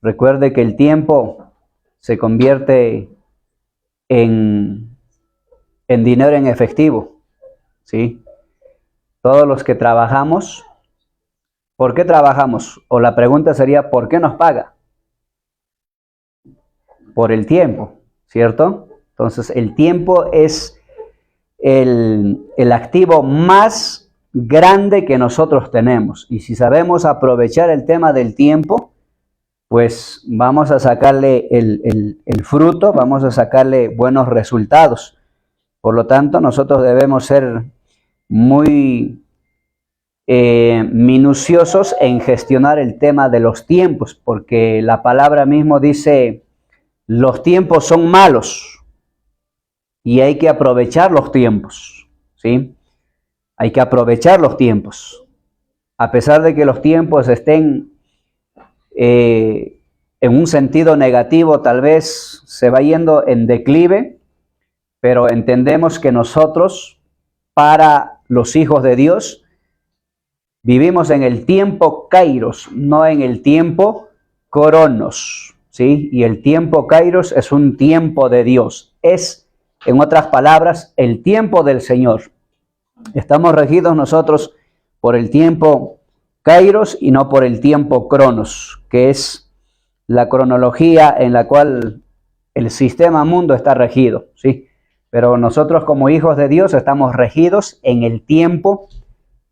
Recuerde que el tiempo se convierte en dinero en efectivo, ¿sí? Todos los que trabajamos, ¿por qué trabajamos? O la pregunta sería, ¿por qué nos paga? Por el tiempo, ¿cierto? Entonces, el tiempo es el activo más grande que nosotros tenemos. Y si sabemos aprovechar el tema del tiempo, pues vamos a sacarle el fruto, vamos a sacarle buenos resultados. Por lo tanto, nosotros debemos ser muy minuciosos en gestionar el tema de los tiempos, porque la palabra mismo dice, los tiempos son malos y hay que aprovechar los tiempos, ¿sí? Hay que aprovechar los tiempos. A pesar de que los tiempos estén en un sentido negativo, tal vez se va yendo en declive, pero entendemos que nosotros, para los hijos de Dios, vivimos en el tiempo kairos, no en el tiempo cronos, ¿sí? Y el tiempo kairos es un tiempo de Dios. Es, en otras palabras, el tiempo del Señor. Estamos regidos nosotros por el tiempo kairos y no por el tiempo cronos, que es la cronología en la cual el sistema mundo está regido, ¿sí? Pero nosotros como hijos de Dios estamos regidos en el tiempo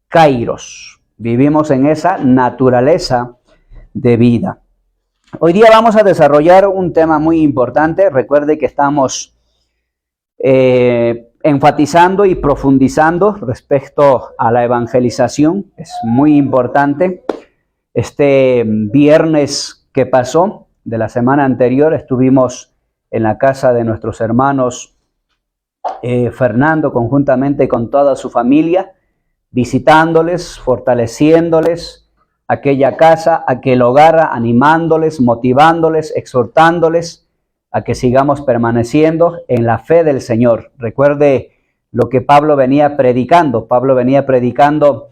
kairos. Vivimos en esa naturaleza de vida. Hoy día vamos a desarrollar un tema muy importante. Recuerde que estamos enfatizando y profundizando respecto a la evangelización. Es muy importante. Este viernes que pasó de la semana anterior estuvimos en la casa de nuestros hermanos Fernando, conjuntamente con toda su familia, visitándoles, fortaleciéndoles aquella casa, aquel hogar, animándoles, motivándoles, exhortándoles a que sigamos permaneciendo en la fe del Señor. Recuerde lo que Pablo venía predicando. Pablo venía predicando,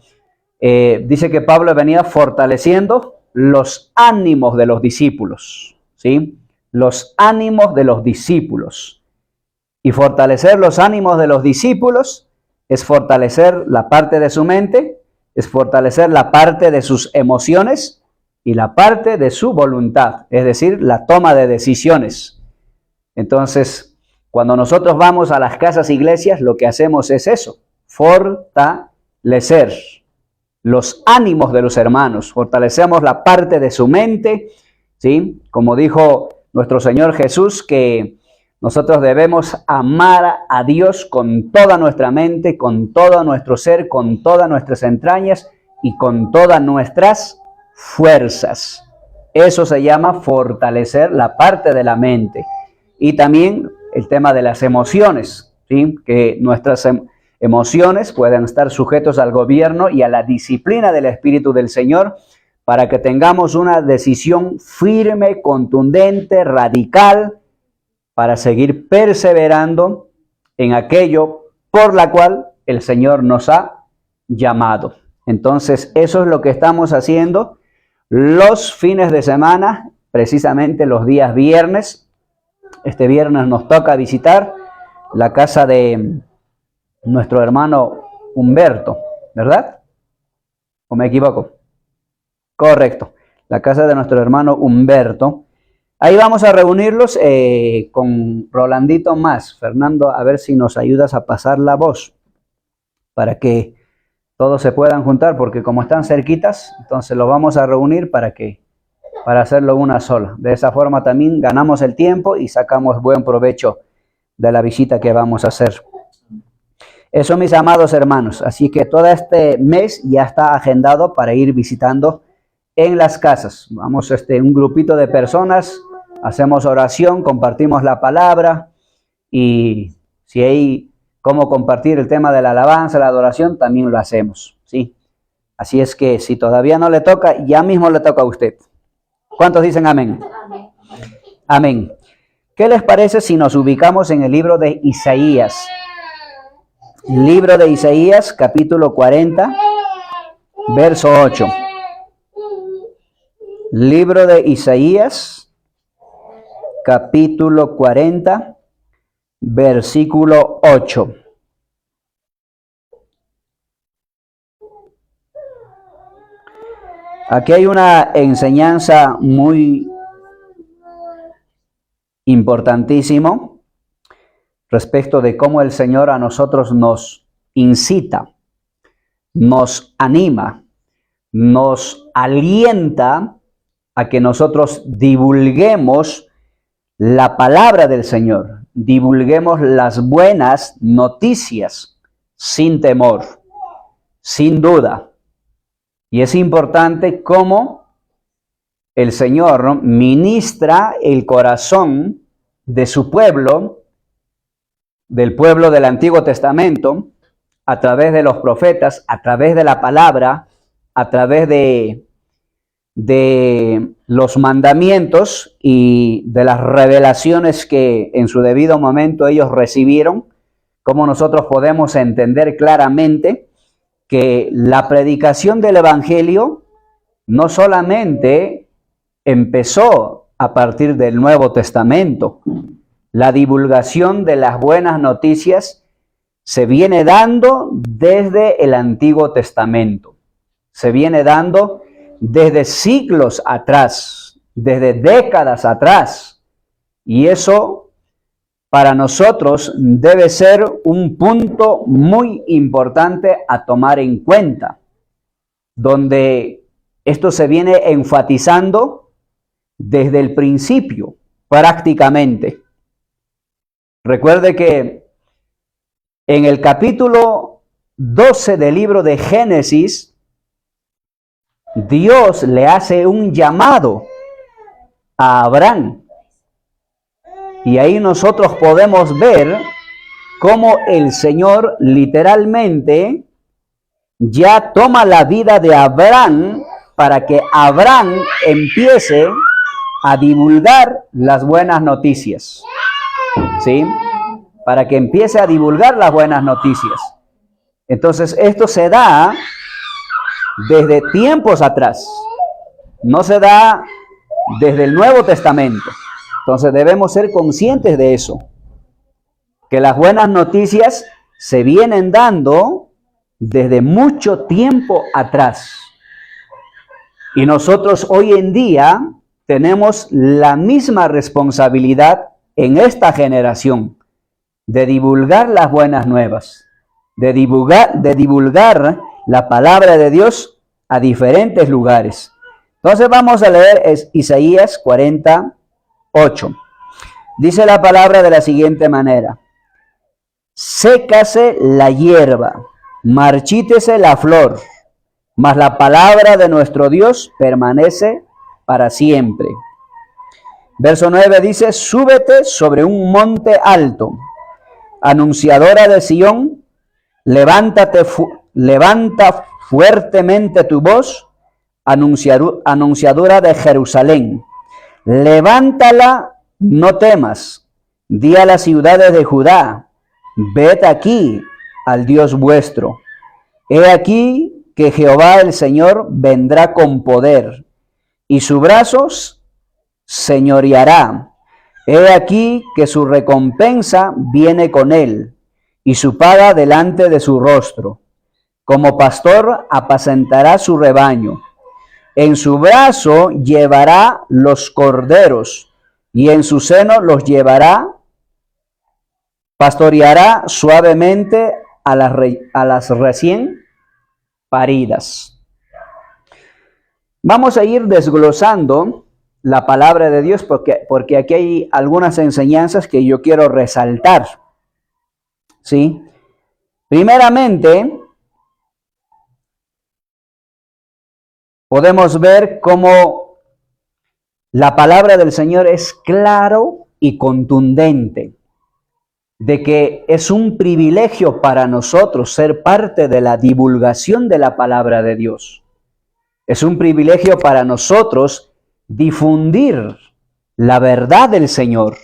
dice que Pablo venía fortaleciendo los ánimos de los discípulos, ¿sí? Los ánimos de los discípulos. Y fortalecer los ánimos de los discípulos es fortalecer la parte de su mente, es fortalecer la parte de sus emociones y la parte de su voluntad, es decir, la toma de decisiones. Entonces, cuando nosotros vamos a las casas iglesias, lo que hacemos es eso, fortalecer los ánimos de los hermanos, fortalecemos la parte de su mente, ¿sí? Como dijo nuestro Señor Jesús, que nosotros debemos amar a Dios con toda nuestra mente, con todo nuestro ser, con todas nuestras entrañas y con todas nuestras fuerzas. Eso se llama fortalecer la parte de la mente. Y también el tema de las emociones, ¿sí? Que nuestras emociones puedan estar sujetos al gobierno y a la disciplina del Espíritu del Señor para que tengamos una decisión firme, contundente, radical, para seguir perseverando en aquello por la cual el Señor nos ha llamado. Entonces, eso es lo que estamos haciendo los fines de semana, precisamente los días viernes. Este viernes nos toca visitar la casa de nuestro hermano Humberto, ¿verdad? ¿O me equivoco? Correcto, la casa de nuestro hermano Humberto. Ahí vamos a reunirlos con Rolandito más. Fernando, a ver si nos ayudas a pasar la voz para que todos se puedan juntar, porque como están cerquitas, entonces los vamos a reunir para hacerlo una sola. De esa forma también ganamos el tiempo y sacamos buen provecho de la visita que vamos a hacer. Eso, mis amados hermanos. Así que todo este mes ya está agendado para ir visitando en las casas. Vamos un grupito de personas, hacemos oración, compartimos la palabra y si hay cómo compartir el tema de la alabanza, la adoración, también lo hacemos, ¿sí? Así es que si todavía no le toca, ya mismo le toca a usted. ¿Cuántos dicen amén? Amén. Amén. ¿Qué les parece si nos ubicamos en el libro de Isaías? Libro de Isaías, capítulo 40, verso 8. Libro de Isaías, capítulo 40, versículo 8. Aquí hay una enseñanza muy importantísima respecto de cómo el Señor a nosotros nos incita, nos anima, nos alienta a que nosotros divulguemos la palabra del Señor, divulguemos las buenas noticias sin temor, sin duda. Y es importante cómo el Señor ministra el corazón de su pueblo, del pueblo del Antiguo Testamento, a través de los profetas, a través de la palabra, a través de los mandamientos y de las revelaciones que en su debido momento ellos recibieron, cómo nosotros podemos entender claramente que la predicación del Evangelio no solamente empezó a partir del Nuevo Testamento. La divulgación de las buenas noticias se viene dando desde el Antiguo Testamento. Se viene dando desde siglos atrás, desde décadas atrás. Y eso para nosotros debe ser un punto muy importante a tomar en cuenta, donde esto se viene enfatizando desde el principio, prácticamente. Recuerde que en el capítulo 12 del libro de Génesis, Dios le hace un llamado a Abraham. Y ahí nosotros podemos ver cómo el Señor literalmente ya toma la vida de Abraham para que Abraham empiece a divulgar las buenas noticias. ¿Sí? Para que empiece a divulgar las buenas noticias. Entonces, esto se da desde tiempos atrás. No se da desde el Nuevo Testamento. Entonces debemos ser conscientes de eso, que las buenas noticias se vienen dando desde mucho tiempo atrás. Y nosotros hoy en día tenemos la misma responsabilidad en esta generación de divulgar las buenas nuevas, de divulgar la palabra de Dios a diferentes lugares. Entonces vamos a leer Isaías 40. 8. Dice la palabra de la siguiente manera: sécase la hierba, marchítese la flor, mas la palabra de nuestro Dios permanece para siempre. Verso 9 dice: súbete sobre un monte alto, anunciadora de Sión, levanta fuertemente tu voz, anunciadora de Jerusalén. Levántala, no temas. Di a las ciudades de Judá: ved aquí al Dios vuestro. He aquí que Jehová el Señor vendrá con poder, y su brazo señoreará. He aquí que su recompensa viene con él, y su paga delante de su rostro. Como pastor apacentará su rebaño. En su brazo llevará los corderos, y en su seno los llevará. Pastoreará suavemente a las recién paridas. Vamos a ir desglosando la palabra de Dios porque aquí hay algunas enseñanzas que yo quiero resaltar. ¿Sí? Primeramente, podemos ver cómo la palabra del Señor es claro y contundente, de que es un privilegio para nosotros ser parte de la divulgación de la palabra de Dios. Es un privilegio para nosotros difundir la verdad del Señor,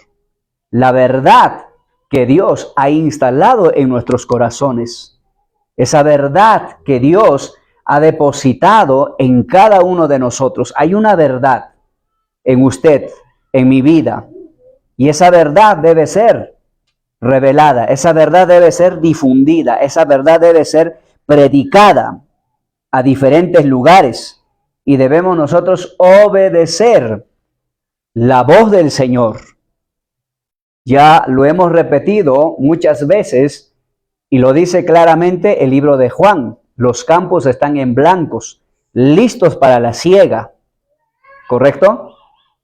la verdad que Dios ha instalado en nuestros corazones, esa verdad que Dios ha depositado en cada uno de nosotros. Hay una verdad en usted, en mi vida, y esa verdad debe ser revelada, esa verdad debe ser difundida, esa verdad debe ser predicada a diferentes lugares, y debemos nosotros obedecer la voz del Señor. Ya lo hemos repetido muchas veces y lo dice claramente el libro de Juan. Los campos están en blancos, listos para la siega. ¿Correcto?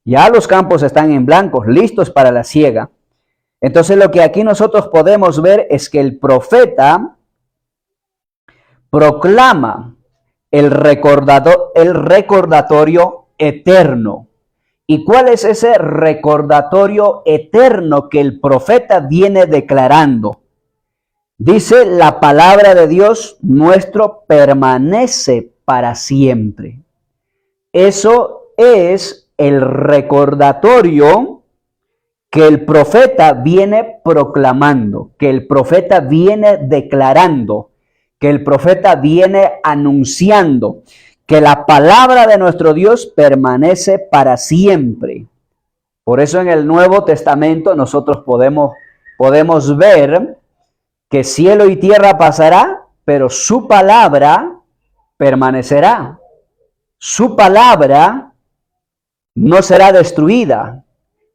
Ya los campos están en blancos, listos para la siega. Entonces lo que aquí nosotros podemos ver es que el profeta proclama el recordatorio eterno. ¿Y cuál es ese recordatorio eterno que el profeta viene declarando? Dice, la palabra de Dios nuestro permanece para siempre. Eso es el recordatorio que el profeta viene proclamando, que el profeta viene declarando, que el profeta viene anunciando, que la palabra de nuestro Dios permanece para siempre. Por eso en el Nuevo Testamento nosotros podemos ver que cielo y tierra pasará, pero su palabra permanecerá. Su palabra no será destruida,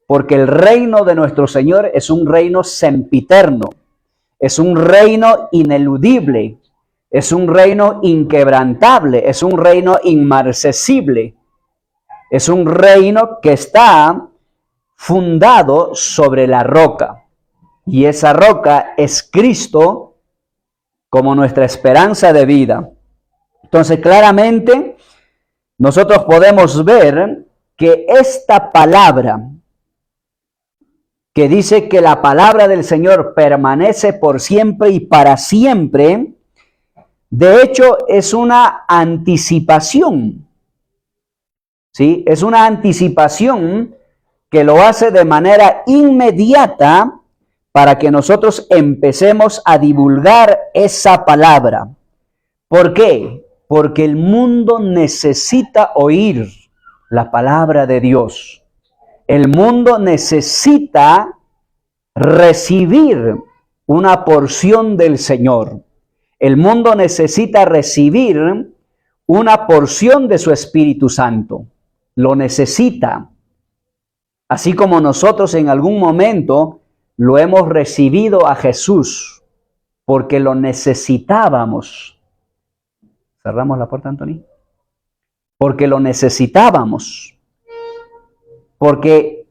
porque el reino de nuestro Señor es un reino sempiterno, es un reino ineludible, es un reino inquebrantable, es un reino inmarcesible, es un reino que está fundado sobre la roca. Y esa roca es Cristo como nuestra esperanza de vida. Entonces, claramente, nosotros podemos ver que esta palabra, que dice que la palabra del Señor permanece por siempre y para siempre, de hecho es una anticipación. ¿Sí? Es una anticipación que lo hace de manera inmediata para que nosotros empecemos a divulgar esa palabra. ¿Por qué? Porque el mundo necesita oír la palabra de Dios. El mundo necesita recibir una porción del Señor. El mundo necesita recibir una porción de su Espíritu Santo. Lo necesita. Así como nosotros en algún momento lo hemos recibido a Jesús porque lo necesitábamos. ¿Cerramos la puerta, Anthony? Porque lo necesitábamos. Porque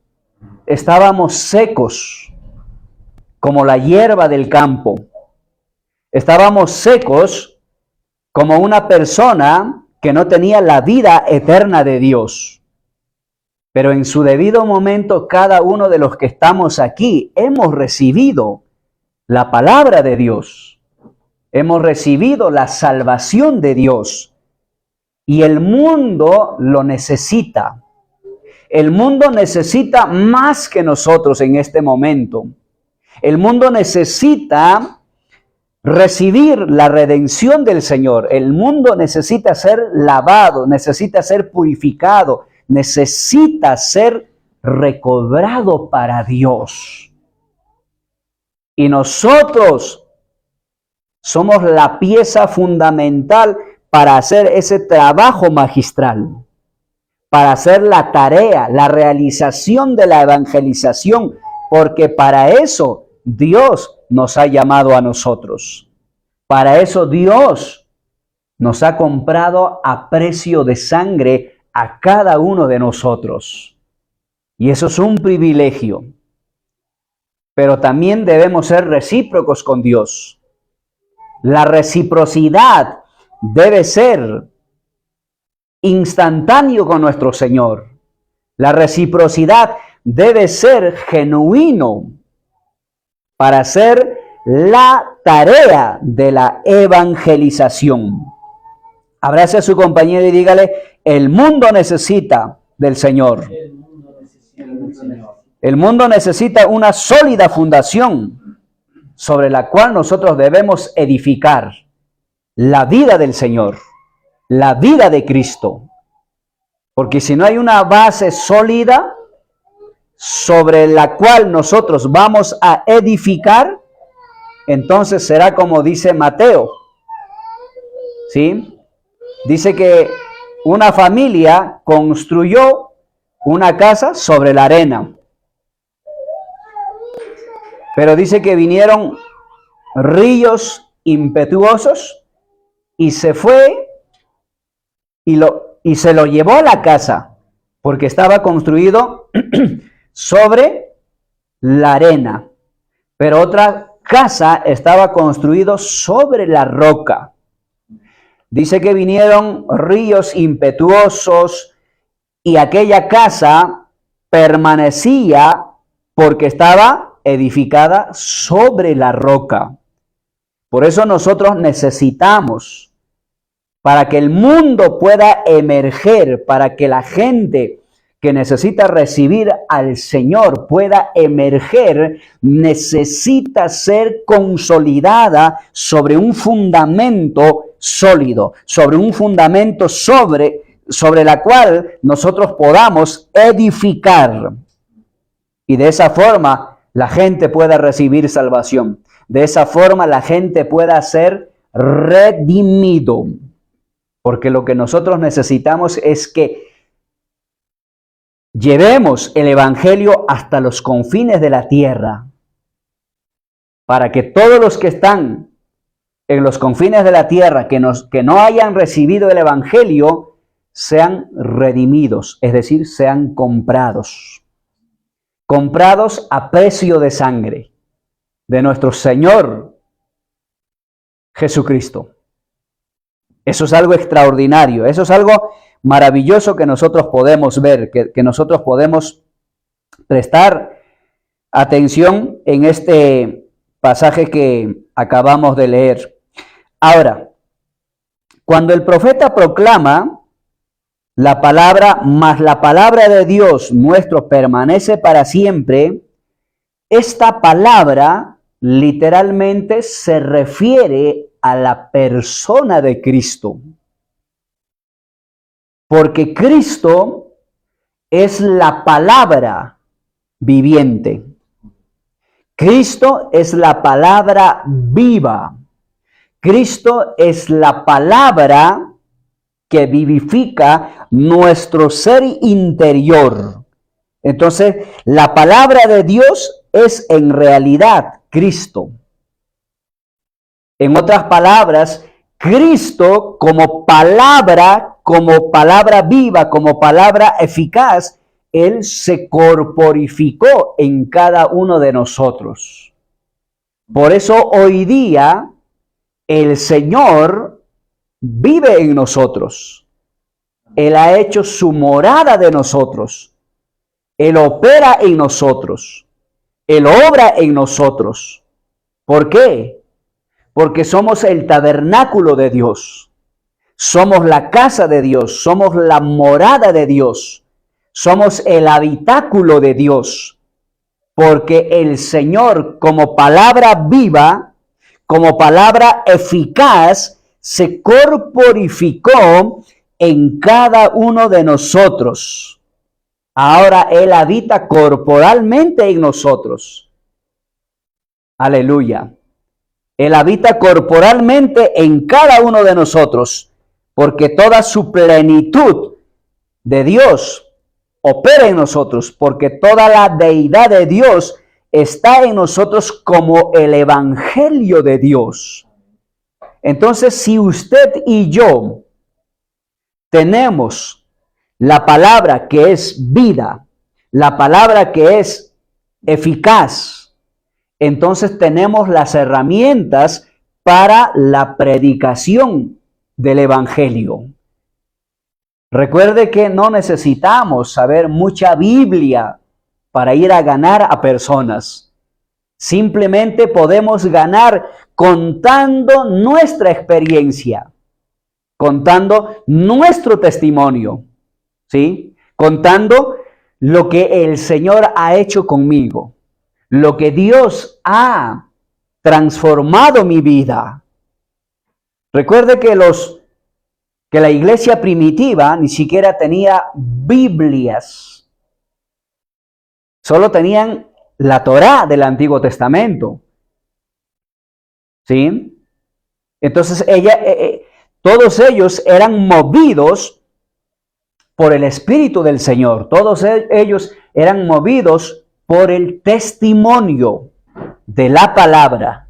estábamos secos como la hierba del campo. Estábamos secos como una persona que no tenía la vida eterna de Dios. Pero en su debido momento, cada uno de los que estamos aquí hemos recibido la palabra de Dios. Hemos recibido la salvación de Dios. Y el mundo lo necesita. El mundo necesita más que nosotros en este momento. El mundo necesita recibir la redención del Señor. El mundo necesita ser lavado, necesita ser purificado, necesita ser recobrado para Dios. Y nosotros somos la pieza fundamental para hacer ese trabajo magistral, para hacer la tarea, la realización de la evangelización, porque para eso Dios nos ha llamado a nosotros. Para eso Dios nos ha comprado a precio de sangre a cada uno de nosotros. Y eso es un privilegio. Pero también debemos ser recíprocos con Dios. La reciprocidad debe ser instantáneo con nuestro Señor. La reciprocidad debe ser genuino para hacer la tarea de la evangelización. Abrace a su compañero y dígale, el mundo necesita del Señor. El mundo necesita una sólida fundación sobre la cual nosotros debemos edificar la vida del Señor. la vida de Cristo. Porque si no hay una base sólida sobre la cual nosotros vamos a edificar, entonces será como dice Mateo. ¿Sí? Dice que una familia construyó una casa sobre la arena. Pero dice que vinieron ríos impetuosos y se fue y se lo llevó a la casa, porque estaba construido sobre la arena. Pero otra casa estaba construido sobre la roca. Dice que vinieron ríos impetuosos y aquella casa permanecía porque estaba edificada sobre la roca. Por eso nosotros necesitamos, para que el mundo pueda emerger, para que la gente que necesita recibir al Señor pueda emerger, necesita ser consolidada sobre un fundamento sólido, sobre un fundamento sobre la cual nosotros podamos edificar. Y de esa forma la gente pueda recibir salvación. De esa forma la gente pueda ser redimido. Porque lo que nosotros necesitamos es que llevemos el evangelio hasta los confines de la tierra, para que todos los que están en los confines de la tierra, que no hayan recibido el evangelio, sean redimidos, es decir, sean comprados a precio de sangre de nuestro Señor Jesucristo. Eso es algo extraordinario, eso es algo maravilloso que nosotros podemos ver, que nosotros podemos prestar atención en este pasaje que acabamos de leer. Ahora, cuando el profeta proclama la palabra, mas la palabra de Dios nuestro permanece para siempre, esta palabra literalmente se refiere a la persona de Cristo. Porque Cristo es la palabra viviente. Cristo es la palabra viva. Cristo es la palabra que vivifica nuestro ser interior. Entonces, la palabra de Dios es en realidad Cristo. En otras palabras, Cristo como palabra viva, como palabra eficaz, Él se corporificó en cada uno de nosotros. Por eso hoy día el Señor vive en nosotros. Él ha hecho su morada de nosotros. Él opera en nosotros. Él obra en nosotros. ¿Por qué? Porque somos el tabernáculo de Dios. Somos la casa de Dios. Somos la morada de Dios. Somos el habitáculo de Dios. Porque el Señor, como palabra viva, como palabra eficaz, se corporificó en cada uno de nosotros. Ahora Él habita corporalmente en nosotros. Aleluya. Él habita corporalmente en cada uno de nosotros, porque toda su plenitud de Dios opera en nosotros, porque toda la deidad de Dios está en nosotros como el evangelio de Dios. Entonces, si usted y yo tenemos la palabra que es vida, la palabra que es eficaz, entonces tenemos las herramientas para la predicación del evangelio. Recuerde que no necesitamos saber mucha Biblia para ir a ganar a personas. Simplemente podemos ganar contando nuestra experiencia, contando nuestro testimonio, ¿sí? Contando lo que el Señor ha hecho conmigo, lo que Dios ha transformado mi vida. Recuerde que los que la iglesia primitiva ni siquiera tenía Biblias. Solo tenían la Torá del Antiguo Testamento. ¿Sí? Entonces todos ellos eran movidos por el Espíritu del Señor. Todos ellos eran movidos por el testimonio de la palabra,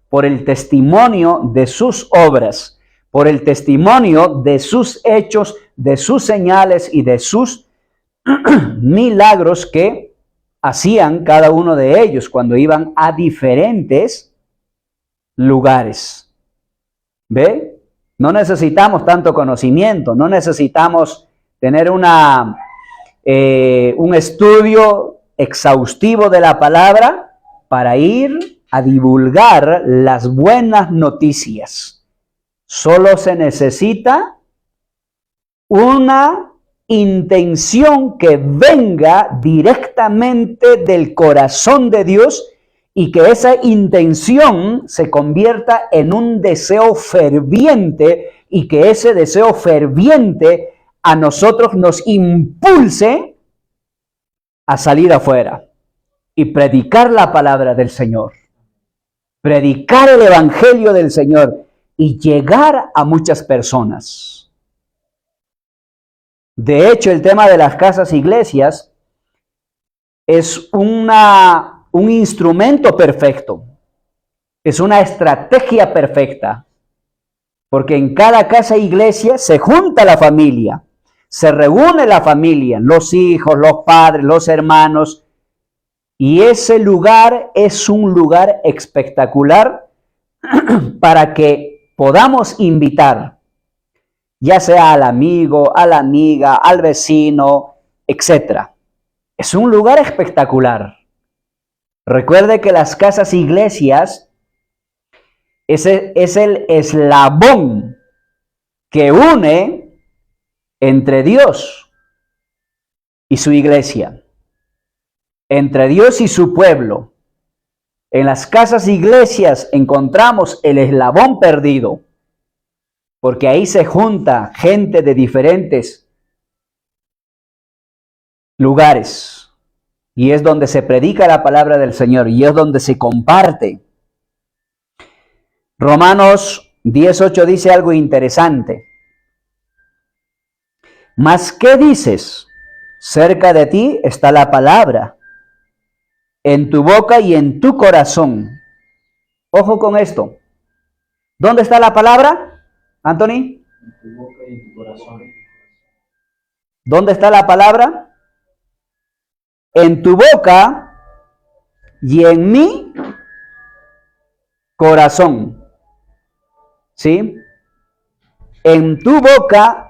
por el testimonio de sus obras, por el testimonio de sus hechos, de sus señales y de sus milagros que hacían cada uno de ellos cuando iban a diferentes lugares. ¿Ve? No necesitamos tanto conocimiento, no necesitamos tener un estudio exhaustivo de la palabra para ir a divulgar las buenas noticias. Solo se necesita una intención que venga directamente del corazón de Dios y que esa intención se convierta en un deseo ferviente y que ese deseo ferviente a nosotros nos impulse a salir afuera y predicar la palabra del Señor, predicar el evangelio del Señor y llegar a muchas personas. De hecho, el tema de las casas iglesias es un instrumento perfecto, es una estrategia perfecta, porque en cada casa iglesia se junta la familia, se reúne la familia, los hijos, los padres, los hermanos, y ese lugar es un lugar espectacular para que podamos invitar, ya sea al amigo, a la amiga, al vecino, etc. Es un lugar espectacular. Recuerde que las casas iglesias es el eslabón que une entre Dios y su iglesia, entre Dios y su pueblo. En las casas iglesias encontramos el eslabón perdido, porque ahí se junta gente de diferentes lugares y es donde se predica la palabra del Señor y es donde se comparte. Romanos 10:8 dice algo interesante. ¿Mas qué dices? Cerca de ti está la palabra, en tu boca y en tu corazón. Ojo con esto. ¿Dónde está la palabra, Anthony? En tu boca y en tu corazón. ¿Dónde está la palabra? En tu boca y en mi corazón. ¿Sí? En tu boca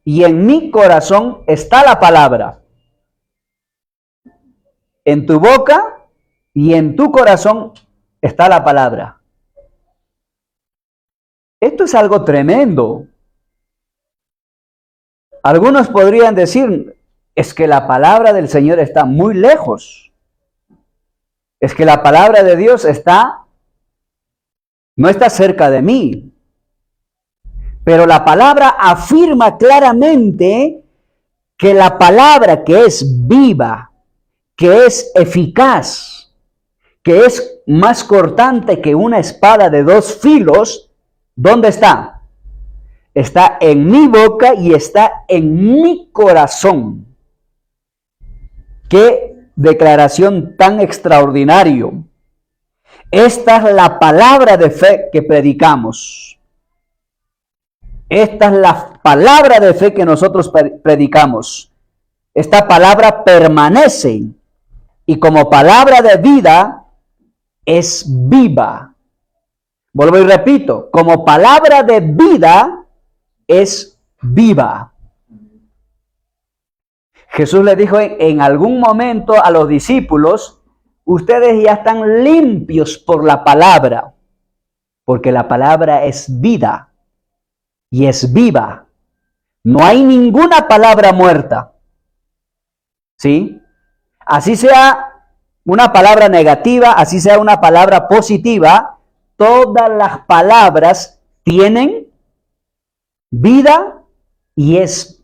y en mi corazón está la palabra. En tu boca y en tu corazón está la palabra. Esto es algo tremendo. Algunos podrían decir, es que la palabra del Señor está muy lejos. Es que la palabra de Dios no está cerca de mí. Pero la palabra afirma claramente que la palabra que es viva, que es eficaz, que es más cortante que una espada de dos filos, ¿dónde está? Está en mi boca y está en mi corazón. ¡Qué declaración tan extraordinaria! Esta es la palabra de fe que predicamos. Esta es la palabra de fe que nosotros predicamos. Esta palabra permanece y como palabra de vida es viva. Vuelvo y repito, como palabra de vida es viva. Jesús le dijo en algún momento a los discípulos, ustedes ya están limpios por la palabra, porque la palabra es vida. Y es viva. No hay ninguna palabra muerta. ¿Sí? Así sea una palabra negativa, así sea una palabra positiva, todas las palabras tienen vida y es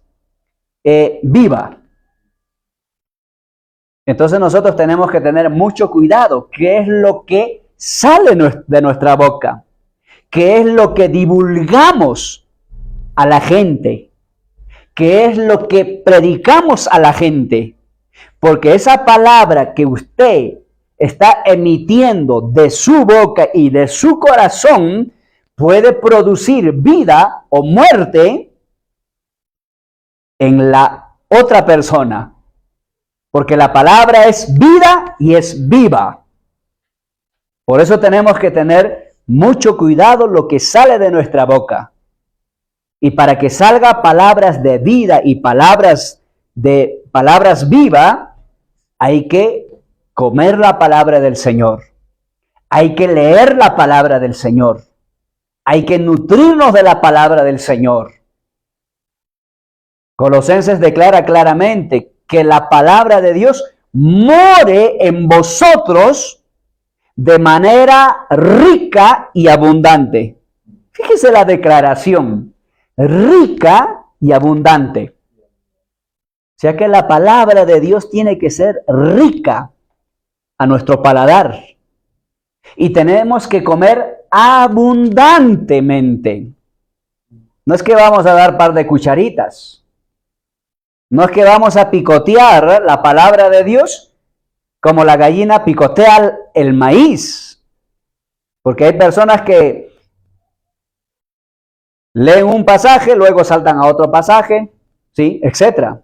viva. Entonces nosotros tenemos que tener mucho cuidado. ¿Qué es lo que sale de nuestra boca? ¿Qué es lo que divulgamos a la gente? ¿Qué es lo que predicamos a la gente? Porque esa palabra que usted está emitiendo de su boca y de su corazón puede producir vida o muerte en la otra persona. Porque la palabra es vida y es viva. Por eso tenemos que tener mucho cuidado lo que sale de nuestra boca. Y para que salga palabras de vida y palabras vivas, hay que comer la palabra del Señor. Hay que leer la palabra del Señor. Hay que nutrirnos de la palabra del Señor. Colosenses declara claramente que la palabra de Dios more en vosotros de manera rica y abundante. Fíjese la declaración, rica y abundante. O sea que la palabra de Dios tiene que ser rica a nuestro paladar. Y tenemos que comer abundantemente. No es que vamos a dar par de cucharitas. No es que vamos a picotear la palabra de Dios como la gallina picotea el maíz. Porque hay personas que leen un pasaje, luego saltan a otro pasaje, ¿sí? Etcétera.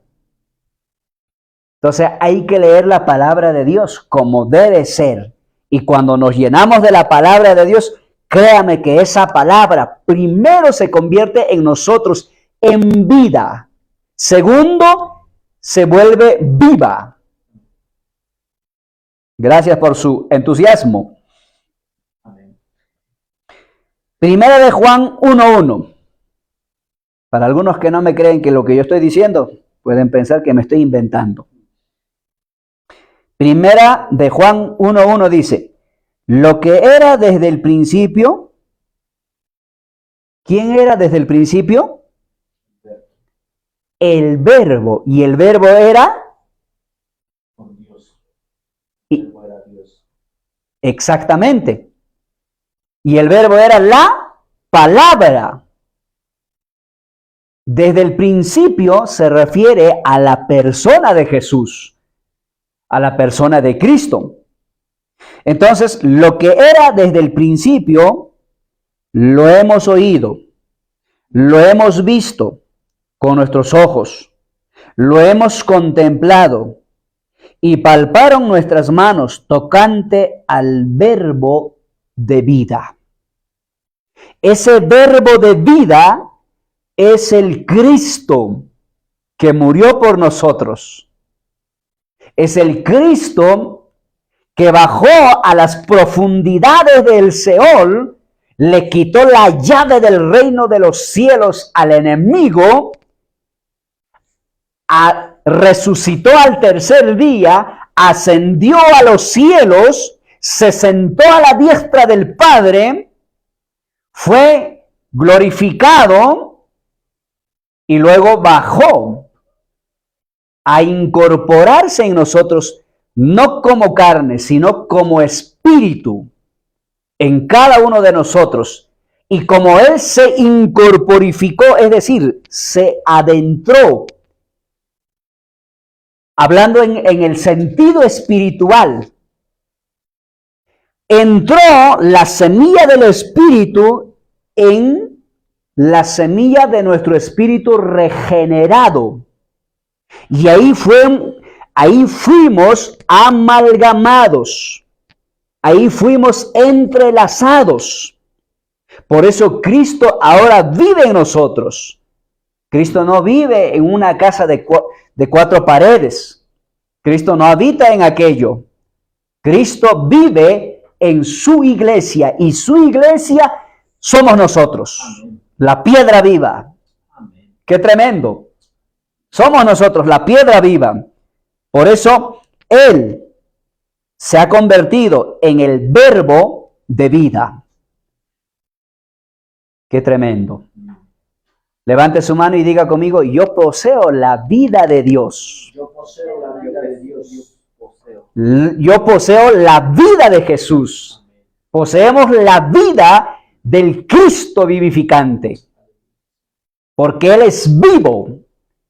Entonces hay que leer la palabra de Dios como debe ser. Y cuando nos llenamos de la palabra de Dios, créame que esa palabra primero se convierte en nosotros en vida. Segundo, se vuelve viva. Gracias por su entusiasmo. Primera de Juan 1:1. Para algunos que no me creen que lo que yo estoy diciendo, pueden pensar que me estoy inventando. Primera de Juan 1:1 dice, lo que era desde el principio, ¿quién era desde el principio? El verbo, y el verbo era con Dios. Y, El verbo era Dios. exactamente. Y el verbo era la palabra. Desde el principio se refiere a la persona de Jesús, a la persona de Cristo. Entonces, lo que era desde el principio, lo hemos oído, lo hemos visto con nuestros ojos, lo hemos contemplado y palparon nuestras manos tocante al verbo de vida. Ese verbo de vida es el Cristo que murió por nosotros. Es el Cristo que bajó a las profundidades del Seol, le quitó la llave del reino de los cielos al enemigo, resucitó al tercer día, ascendió a los cielos, se sentó a la diestra del Padre, fue glorificado y luego bajó a incorporarse en nosotros, no como carne, sino como espíritu en cada uno de nosotros. Y como Él se incorporificó, es decir, se adentró, hablando en el sentido espiritual, entró la semilla del espíritu en la semilla de nuestro espíritu regenerado. Y ahí fuimos amalgamados. Ahí fuimos entrelazados. Por eso Cristo ahora vive en nosotros. Cristo no vive en una casa de cuatro paredes. Cristo no habita en aquello. Cristo vive en su iglesia y su iglesia somos nosotros. Amén. La piedra viva. Amén. ¡Qué tremendo! Somos nosotros la piedra viva. Por eso Él se ha convertido en el verbo de vida. ¡Qué tremendo! Levante su mano y diga conmigo, yo poseo la vida de Dios. Yo poseo la vida de Dios. Yo poseo la vida de Jesús. Poseemos la vida del Cristo vivificante. Porque Él es vivo.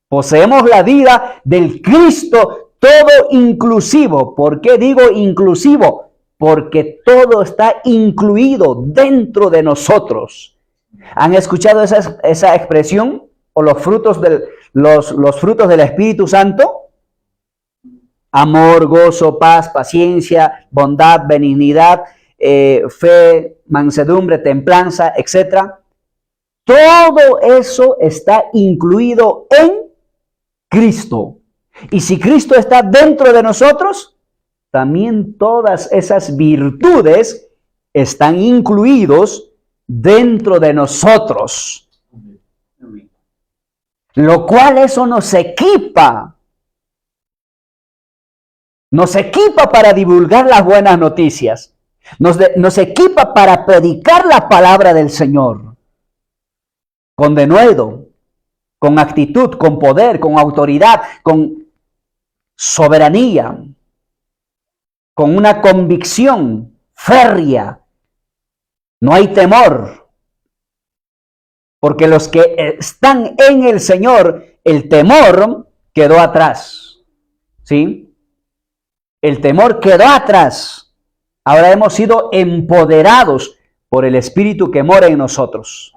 Poseemos la vida del Cristo todo inclusivo. ¿Por qué digo inclusivo? Porque todo está incluido dentro de nosotros. ¿Han escuchado esa expresión? ¿O los frutos del Espíritu Santo? Amor, gozo, paz, paciencia, bondad, benignidad, fe, mansedumbre, templanza, etc. Todo eso está incluido en Cristo. Y si Cristo está dentro de nosotros, también todas esas virtudes están incluidos dentro de nosotros. Lo cual eso nos equipa. Nos equipa para divulgar las buenas noticias. Nos equipa para predicar la palabra del Señor. Con denuedo, con actitud, con poder, con autoridad, con soberanía, con una convicción férrea. No hay temor. Porque los que están en el Señor, el temor quedó atrás. ¿Sí? El temor quedó atrás. Ahora hemos sido empoderados por el Espíritu que mora en nosotros.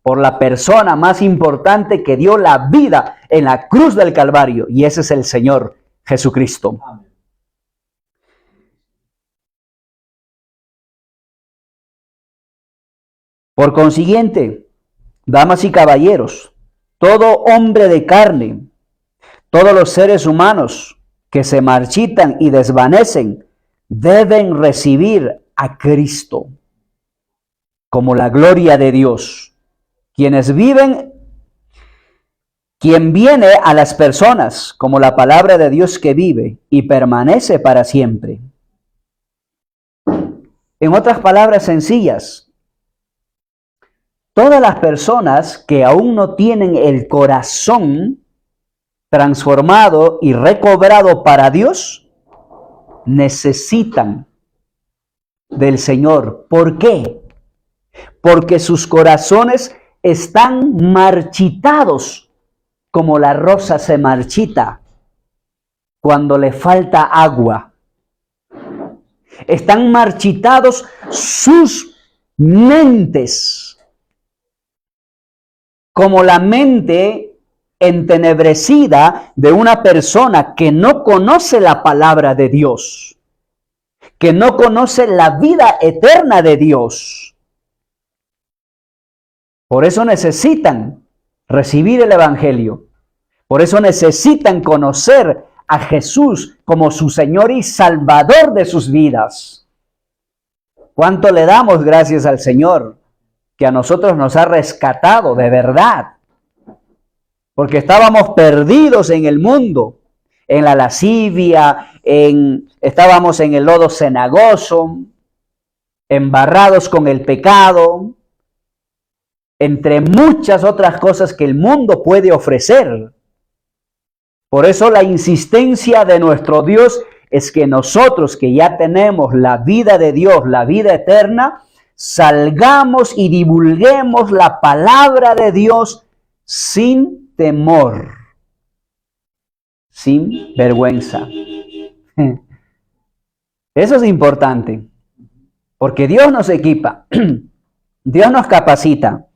Por la persona más importante que dio la vida en la cruz del Calvario. Y ese es el Señor Jesucristo. Por consiguiente, damas y caballeros, todo hombre de carne, todos los seres humanos que se marchitan y desvanecen, deben recibir a Cristo como la gloria de Dios. Quien viene a las personas como la palabra de Dios que vive y permanece para siempre. En otras palabras sencillas, todas las personas que aún no tienen el corazón transformado y recobrado para Dios, necesitan del Señor. ¿Por qué? Porque sus corazones están marchitados como la rosa se marchita cuando le falta agua. Están marchitados sus mentes, como la mente entenebrecida de una persona que no conoce la palabra de Dios, que no conoce la vida eterna de Dios. Por eso necesitan recibir el Evangelio. Por eso necesitan conocer a Jesús como su Señor y Salvador de sus vidas. ¿Cuánto le damos gracias al Señor que a nosotros nos ha rescatado de verdad? Porque estábamos perdidos en el mundo, en la lascivia, estábamos en el lodo cenagoso, embarrados con el pecado, entre muchas otras cosas que el mundo puede ofrecer. Por eso la insistencia de nuestro Dios es que nosotros que ya tenemos la vida de Dios, la vida eterna, salgamos y divulguemos la palabra de Dios sin temor, sin vergüenza. Eso es importante, porque Dios nos equipa, Dios nos capacita,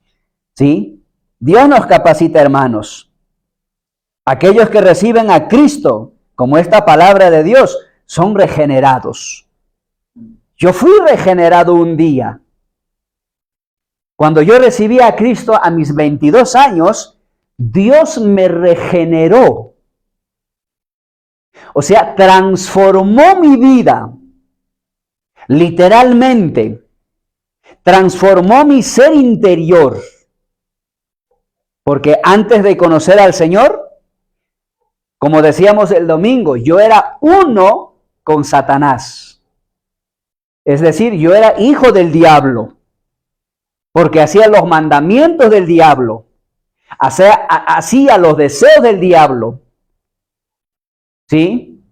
¿sí? Dios nos capacita, hermanos. Aquellos que reciben a Cristo como esta palabra de Dios son regenerados. Yo fui regenerado un día. Cuando yo recibí a Cristo a mis 22 años, Dios me regeneró. O sea, transformó mi vida. Literalmente. Transformó mi ser interior. Porque antes de conocer al Señor, como decíamos el domingo, yo era uno con Satanás. Es decir, yo era hijo del diablo. Porque hacía los mandamientos del diablo. hacía los deseos del diablo, ¿sí?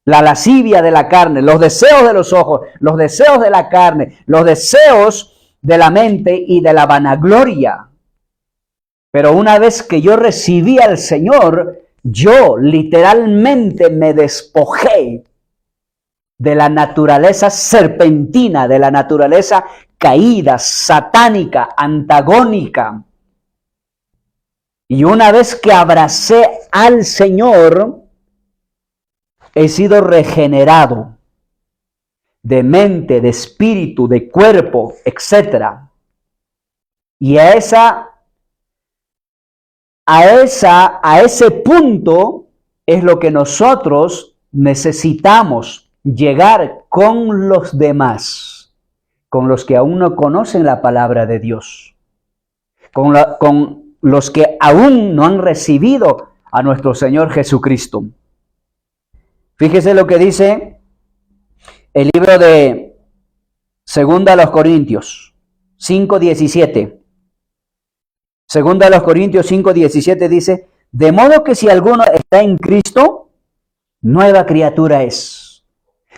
La lascivia de la carne, los deseos de los ojos, los deseos de la carne, los deseos de la mente y de la vanagloria. Pero una vez que yo recibí al Señor, yo literalmente me despojé de la naturaleza serpentina, de la naturaleza caída, satánica, antagónica. Y una vez que abracé al Señor, he sido regenerado de mente, de espíritu, de cuerpo, etc. Y a ese punto es lo que nosotros necesitamos llegar con los demás, con los que aún no conocen la palabra de Dios, con los que aún no han recibido a nuestro Señor Jesucristo. Fíjese lo que dice el libro de 2 Corintios 5:17. 2 Corintios 5:17 dice: de modo que si alguno está en Cristo, nueva criatura es.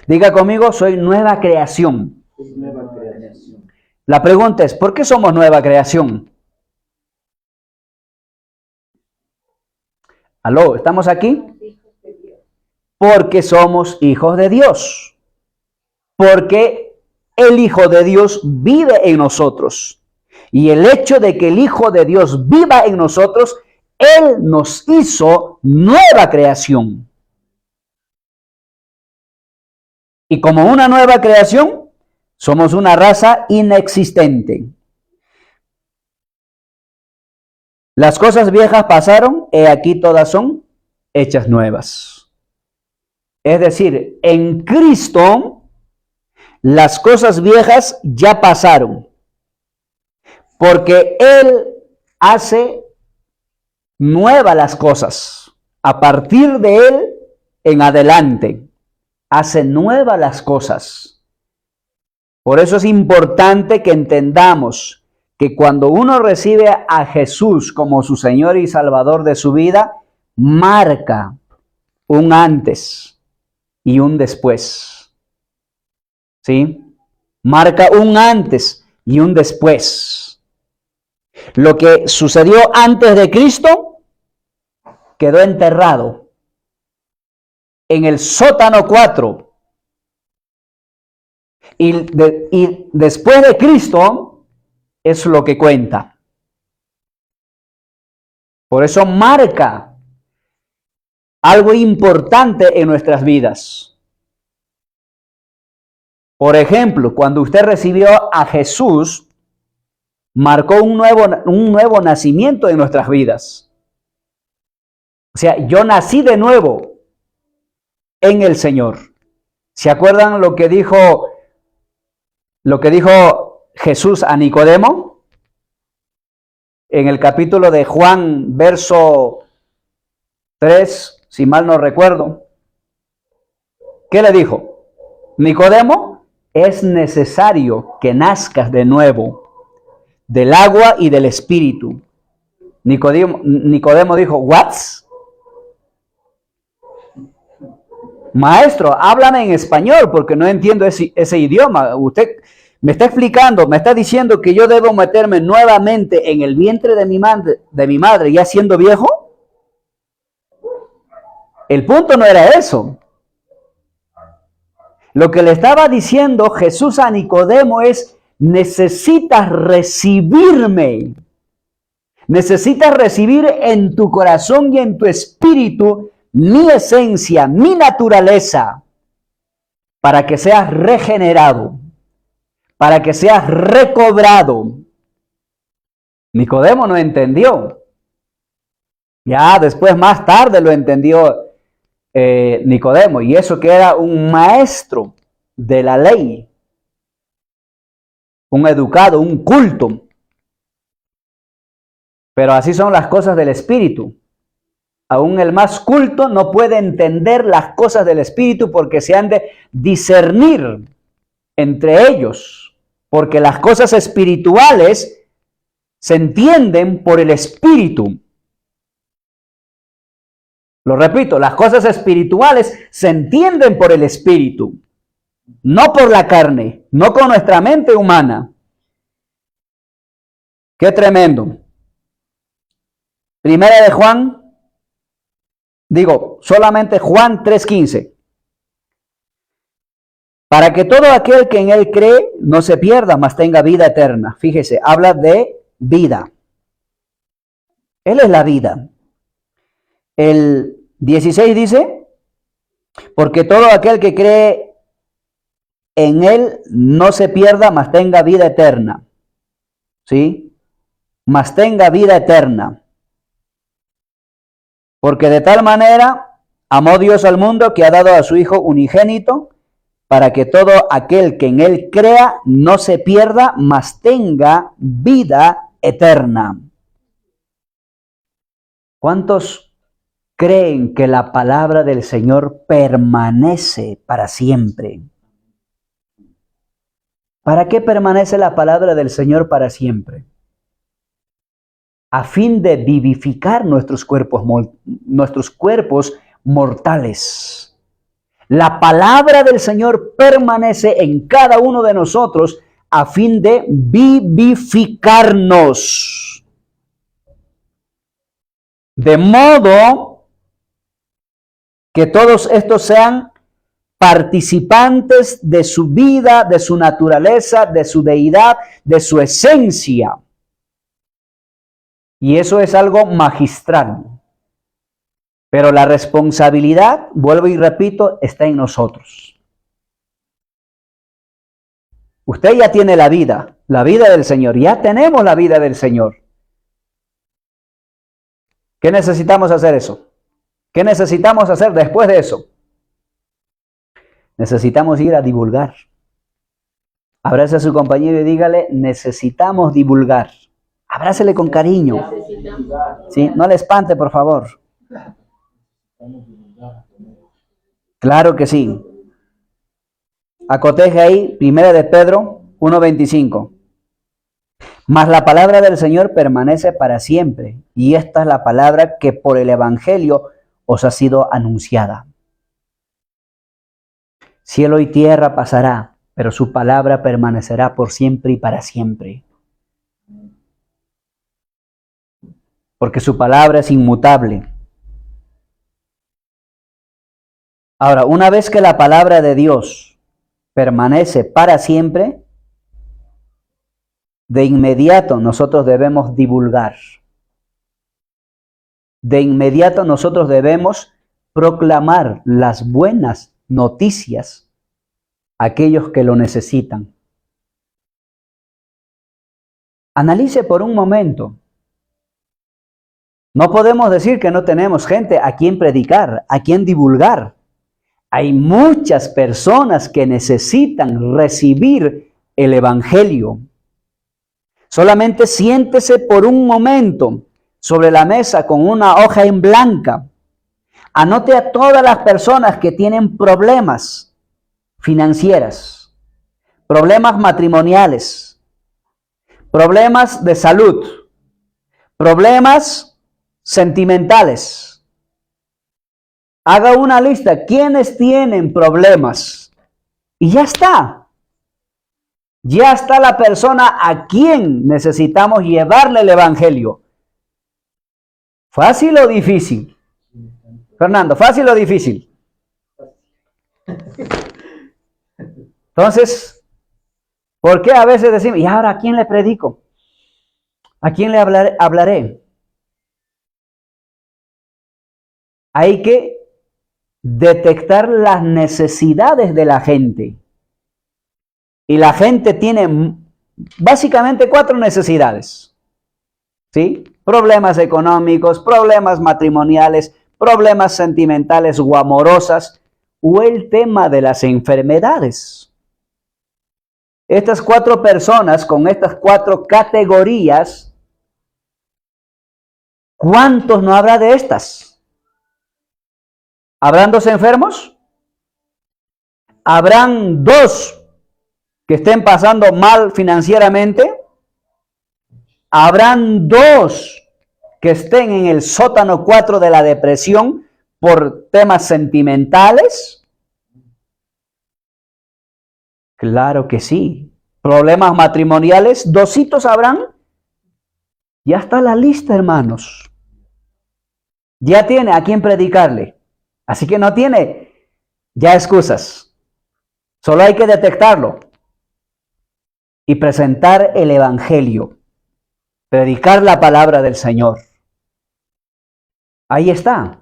Diga conmigo, soy nueva creación. Nueva creación. La pregunta es, ¿por qué somos nueva creación? ¿Aló? ¿Estamos aquí? Porque somos hijos de Dios. Porque el Hijo de Dios vive en nosotros. Y el hecho de que el Hijo de Dios viva en nosotros, Él nos hizo nueva creación. Y como una nueva creación, somos una raza inexistente. Las cosas viejas pasaron, he aquí todas son hechas nuevas. Es decir, en Cristo, las cosas viejas ya pasaron. Porque Él hace nuevas las cosas. A partir de Él en adelante, hace nuevas las cosas. Por eso es importante que entendamos que cuando uno recibe a Jesús como su Señor y Salvador de su vida, marca un antes y un después. ¿Sí? Marca un antes y un después. Lo que sucedió antes de Cristo quedó enterrado en el sótano 4. Y después de Cristo es lo que cuenta. Por eso marca algo importante en nuestras vidas. Por ejemplo, cuando usted recibió a Jesús, marcó un nuevo nacimiento en nuestras vidas. O sea, yo nací de nuevo en el Señor. ¿Se acuerdan lo que dijo Jesús a Nicodemo? En el capítulo de Juan, verso 3, si mal no recuerdo. ¿Qué le dijo? Nicodemo, es necesario que nazcas de nuevo del agua y del espíritu. Nicodemo dijo, ¿what? Maestro, háblame en español porque no entiendo ese idioma. Usted me está explicando, me está diciendo que yo debo meterme nuevamente en el vientre de mi madre ya siendo viejo. El punto no era eso. Lo que le estaba diciendo Jesús a Nicodemo es, necesitas recibirme. Necesitas recibir en tu corazón y en tu espíritu mi esencia, mi naturaleza, para que seas regenerado, para que seas recobrado. Nicodemo no entendió. Ya después, más tarde, lo entendió Nicodemo, y eso que era un maestro de la ley, un educado, un culto. Pero así son las cosas del espíritu. Aún el más culto no puede entender las cosas del espíritu porque se han de discernir entre ellos. Porque las cosas espirituales se entienden por el Espíritu. Lo repito, las cosas espirituales se entienden por el Espíritu, no por la carne, no con nuestra mente humana. ¡Qué tremendo! Primera de Juan, solamente Juan 3:15. Para que todo aquel que en él cree no se pierda, mas tenga vida eterna. Fíjese, habla de vida. Él es la vida. El 16 dice, porque todo aquel que cree en él no se pierda, mas tenga vida eterna. ¿Sí? Mas tenga vida eterna. Porque de tal manera amó Dios al mundo que ha dado a su Hijo unigénito, para que todo aquel que en él crea no se pierda, mas tenga vida eterna. ¿Cuántos creen que la palabra del Señor permanece para siempre? ¿Para qué permanece la palabra del Señor para siempre? A fin de vivificar nuestros cuerpos mortales. La palabra del Señor permanece en cada uno de nosotros a fin de vivificarnos. De modo que todos estos sean participantes de su vida, de su naturaleza, de su deidad, de su esencia. Y eso es algo magistral. Pero la responsabilidad, vuelvo y repito, está en nosotros. Usted ya tiene la vida del Señor, ya tenemos la vida del Señor. ¿Qué necesitamos hacer eso? ¿Qué necesitamos hacer después de eso? Necesitamos ir a divulgar. Abrace a su compañero y dígale, necesitamos divulgar. Abrácele con cariño. ¿Sí? No le espante, por favor. Claro que sí. Acoteje ahí, 1 de Pedro 1:25. Mas la palabra del Señor permanece para siempre, y esta es la palabra que por el Evangelio os ha sido anunciada. Cielo y tierra pasará, pero su palabra permanecerá por siempre y para siempre. Porque su palabra es inmutable. Ahora, una vez que la palabra de Dios permanece para siempre, de inmediato nosotros debemos divulgar. De inmediato nosotros debemos proclamar las buenas noticias a aquellos que lo necesitan. Analice por un momento. No podemos decir que no tenemos gente a quien predicar, a quien divulgar. Hay muchas personas que necesitan recibir el Evangelio. Solamente siéntese por un momento sobre la mesa con una hoja en blanca. Anote a todas las personas que tienen problemas financieros, problemas matrimoniales, problemas de salud, problemas sentimentales. Haga una lista, ¿quiénes tienen problemas? Y ya está. Ya está la persona a quien necesitamos llevarle el Evangelio. ¿Fácil o difícil? Fernando, ¿fácil o difícil? Entonces, ¿por qué a veces decimos, y ahora a quién le predico? ¿A quién le hablaré? Hay que detectar las necesidades de la gente. Y la gente tiene básicamente 4 necesidades. ¿Sí? Problemas económicos, problemas matrimoniales, problemas sentimentales o amorosas, o el tema de las enfermedades. Estas 4 personas con estas 4 categorías, ¿cuántos no habrá de estas? ¿Habrán 2 enfermos? ¿Habrán 2 que estén pasando mal financieramente? ¿Habrán dos que estén en el sótano 4 de la depresión por temas sentimentales? Claro que sí. ¿Problemas matrimoniales? ¿Dositos habrán? Ya está la lista, hermanos. Ya tiene a quién predicarle. Así que no tiene ya excusas. Solo hay que detectarlo y presentar el evangelio. Predicar la palabra del Señor. Ahí está.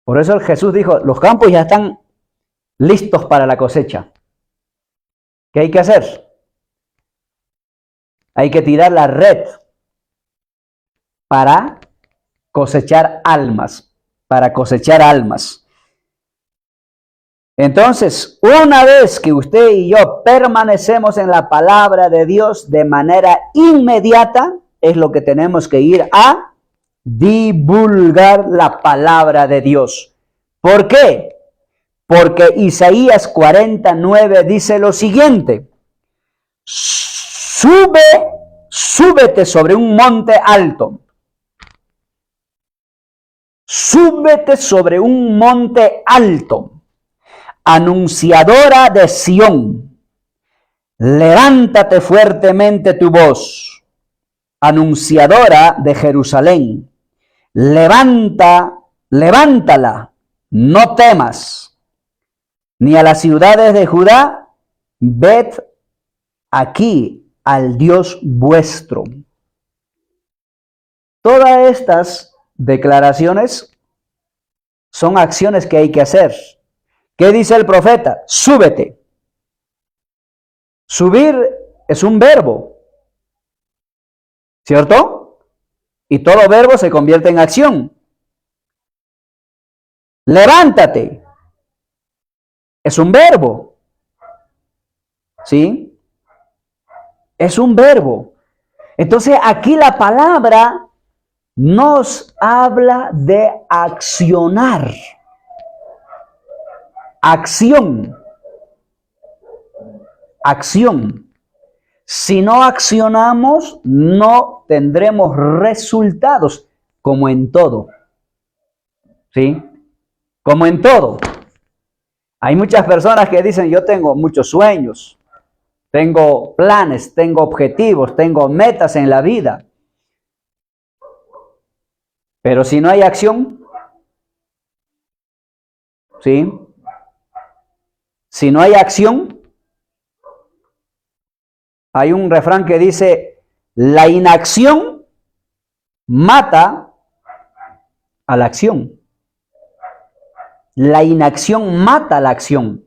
Por eso Jesús dijo, los campos ya están listos para la cosecha. ¿Qué hay que hacer? Hay que tirar la red para cosechar almas, para cosechar almas. Entonces, una vez que usted y yo permanecemos en la palabra de Dios de manera inmediata, es lo que tenemos que ir a divulgar la palabra de Dios. ¿Por qué? Porque Isaías 49 dice lo siguiente: súbete sobre un monte alto. Súbete sobre un monte alto, anunciadora de Sión. Levántate fuertemente tu voz, anunciadora de Jerusalén. Levántala, no temas, ni a las ciudades de Judá, ved aquí al Dios vuestro. Todas estas declaraciones son acciones que hay que hacer. ¿Qué dice el profeta? Súbete. Subir es un verbo, ¿cierto? Y todo verbo se convierte en acción. Levántate. Es un verbo. ¿Sí? Es un verbo. Entonces aquí la palabra nos habla de accionar. Acción. Acción. Si no accionamos, no tendremos resultados, como en todo. ¿Sí? Como en todo. Hay muchas personas que dicen, yo tengo muchos sueños, tengo planes, tengo objetivos, tengo metas en la vida. Pero si no hay acción, ¿sí? Si no hay acción, hay un refrán que dice, la inacción mata a la acción. La inacción mata la acción.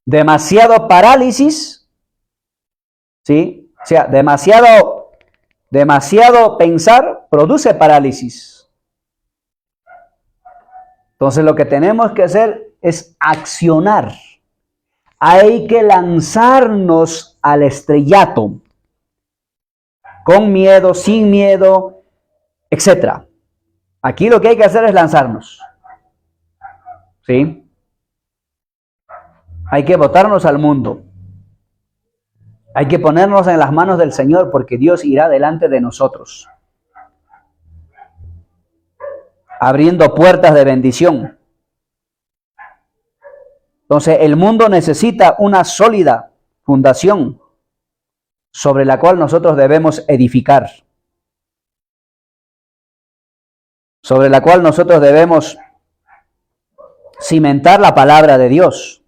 Demasiado parálisis, ¿sí? O sea, demasiado pensar produce parálisis. Entonces lo que tenemos que hacer es accionar. Hay que lanzarnos al estrellato. Con miedo, sin miedo, etc. Aquí lo que hay que hacer es lanzarnos. ¿Sí? Hay que botarnos al mundo. Hay que ponernos en las manos del Señor porque Dios irá delante de nosotros, abriendo puertas de bendición. Entonces, el mundo necesita una sólida fundación sobre la cual nosotros debemos edificar, sobre la cual nosotros debemos cimentar la palabra de Dios.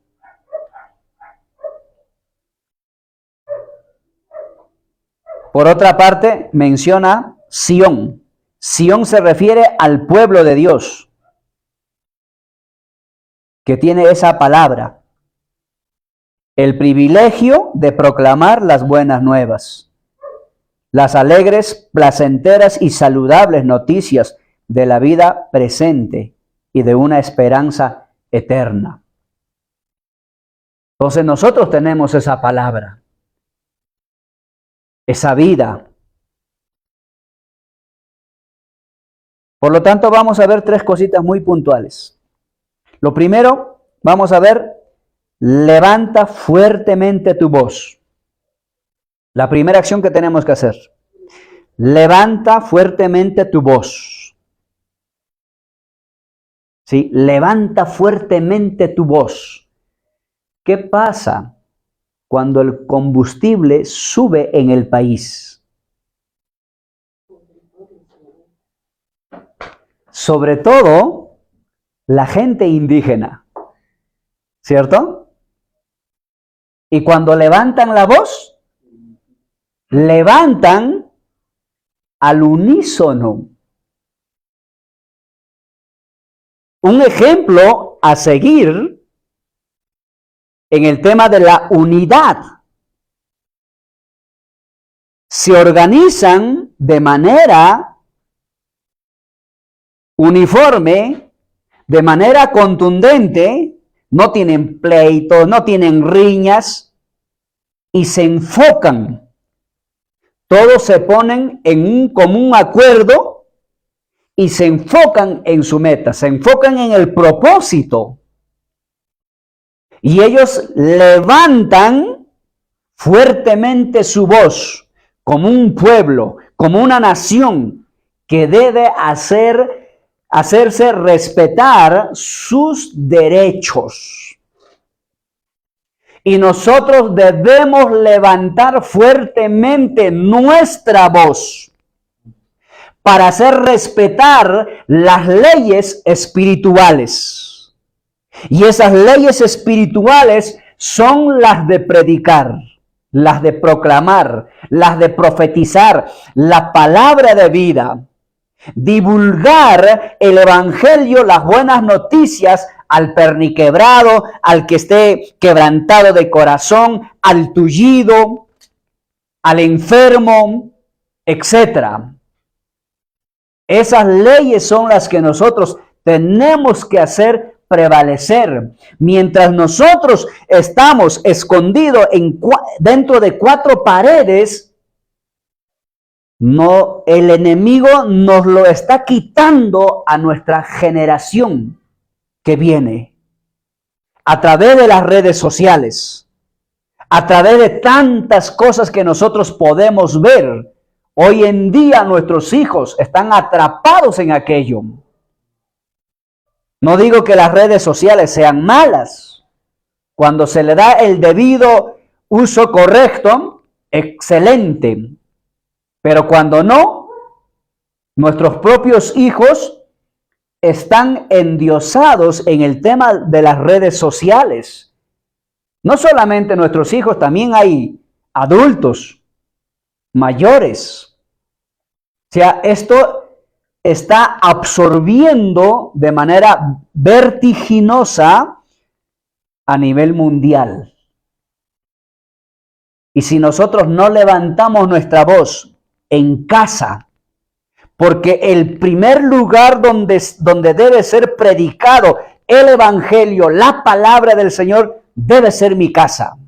Por otra parte, menciona Sión. Sión se refiere al pueblo de Dios, que tiene esa palabra, el privilegio de proclamar las buenas nuevas, las alegres, placenteras y saludables noticias de la vida presente y de una esperanza eterna. Entonces nosotros tenemos esa palabra, esa vida. Por lo tanto, vamos a ver tres cositas muy puntuales. Lo primero, vamos a ver, levanta fuertemente tu voz. La primera acción que tenemos que hacer: levanta fuertemente tu voz. ¿Sí? Levanta fuertemente tu voz. ¿Qué pasa cuando el combustible sube en el país? Sobre todo la gente indígena, ¿cierto? Y cuando levantan la voz, levantan al unísono. Un ejemplo a seguir en el tema de la unidad. Se organizan de manera uniforme, de manera contundente, no tienen pleitos, no tienen riñas y se enfocan. Todos se ponen en un común acuerdo y se enfocan en su meta, se enfocan en el propósito. Y ellos levantan fuertemente su voz como un pueblo, como una nación que debe hacerse respetar sus derechos. Y nosotros debemos levantar fuertemente nuestra voz para hacer respetar las leyes espirituales. Y esas leyes espirituales son las de predicar, las de proclamar, las de profetizar la palabra de vida, divulgar el evangelio, las buenas noticias al perniquebrado, al que esté quebrantado de corazón, al tullido, al enfermo, etc. Esas leyes son las que nosotros tenemos que hacer prevalecer. Mientras nosotros estamos escondidos dentro de cuatro paredes, no, el enemigo nos lo está quitando a nuestra generación que viene a través de las redes sociales, a través de tantas cosas que nosotros podemos ver. Hoy en día nuestros hijos están atrapados en aquello. No digo que las redes sociales sean malas. Cuando se le da el debido uso correcto, excelente. Pero cuando no, nuestros propios hijos están endiosados en el tema de las redes sociales. No solamente nuestros hijos, también hay adultos, mayores. O sea, esto está absorbiendo de manera vertiginosa a nivel mundial. Y si nosotros no levantamos nuestra voz en casa, porque el primer lugar donde debe ser predicado el evangelio, la palabra del Señor, debe ser mi casa,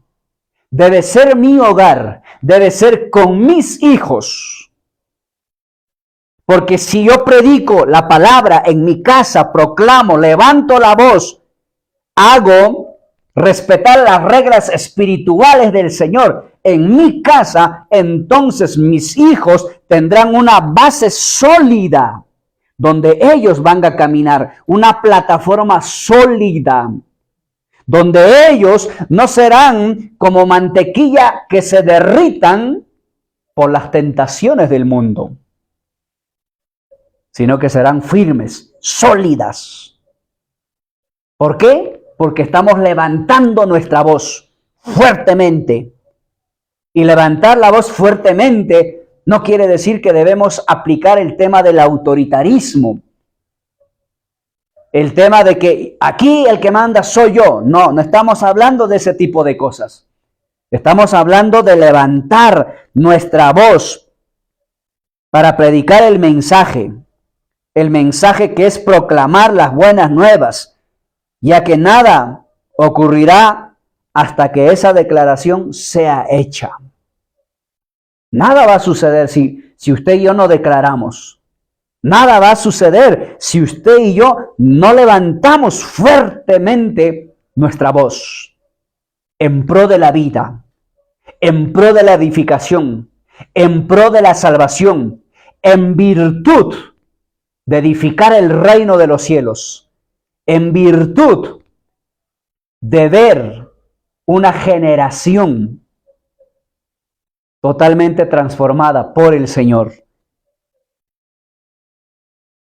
debe ser mi hogar, debe ser con mis hijos. Porque si yo predico la palabra en mi casa, proclamo, levanto la voz, hago respetar las reglas espirituales del Señor en mi casa, entonces mis hijos tendrán una base sólida donde ellos van a caminar, una plataforma sólida, donde ellos no serán como mantequilla que se derritan por las tentaciones del mundo, sino que serán firmes, sólidas. ¿Por qué? Porque estamos levantando nuestra voz fuertemente. Y levantar la voz fuertemente no quiere decir que debemos aplicar el tema del autoritarismo. El tema de que aquí el que manda soy yo. No, no estamos hablando de ese tipo de cosas. Estamos hablando de levantar nuestra voz para predicar el mensaje que es proclamar las buenas nuevas, ya que nada ocurrirá hasta que esa declaración sea hecha. Nada va a suceder si usted y yo no declaramos. Nada va a suceder si usted y yo no levantamos fuertemente nuestra voz en pro de la vida, en pro de la edificación, en pro de la salvación, en virtud de edificar el reino de los cielos, en virtud de ver una generación totalmente transformada por el Señor.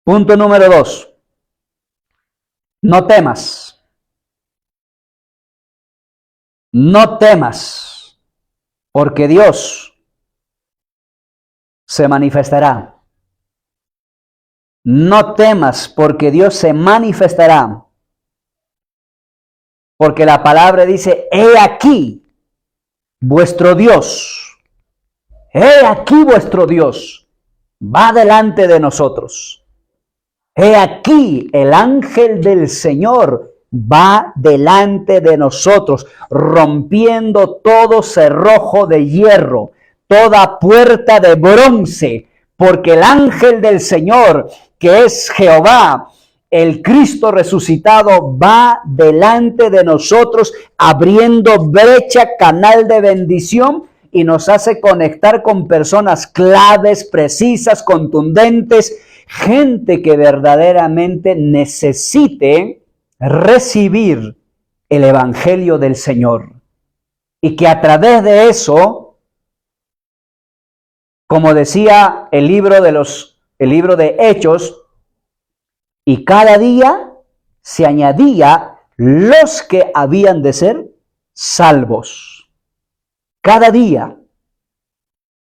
Punto número 2. No temas. No temas, porque Dios se manifestará. No temas, porque Dios se manifestará. Porque la palabra dice, he aquí vuestro Dios. He aquí vuestro Dios. Va delante de nosotros. He aquí el ángel del Señor va delante de nosotros, rompiendo todo cerrojo de hierro, toda puerta de bronce, porque el ángel del Señor, que es Jehová, el Cristo resucitado, va delante de nosotros, abriendo brecha, canal de bendición, y nos hace conectar con personas claves, precisas, contundentes, gente que verdaderamente necesite recibir el evangelio del Señor. Y que a través de eso, como decía el libro de Hechos, y cada día se añadía los que habían de ser salvos. Cada día,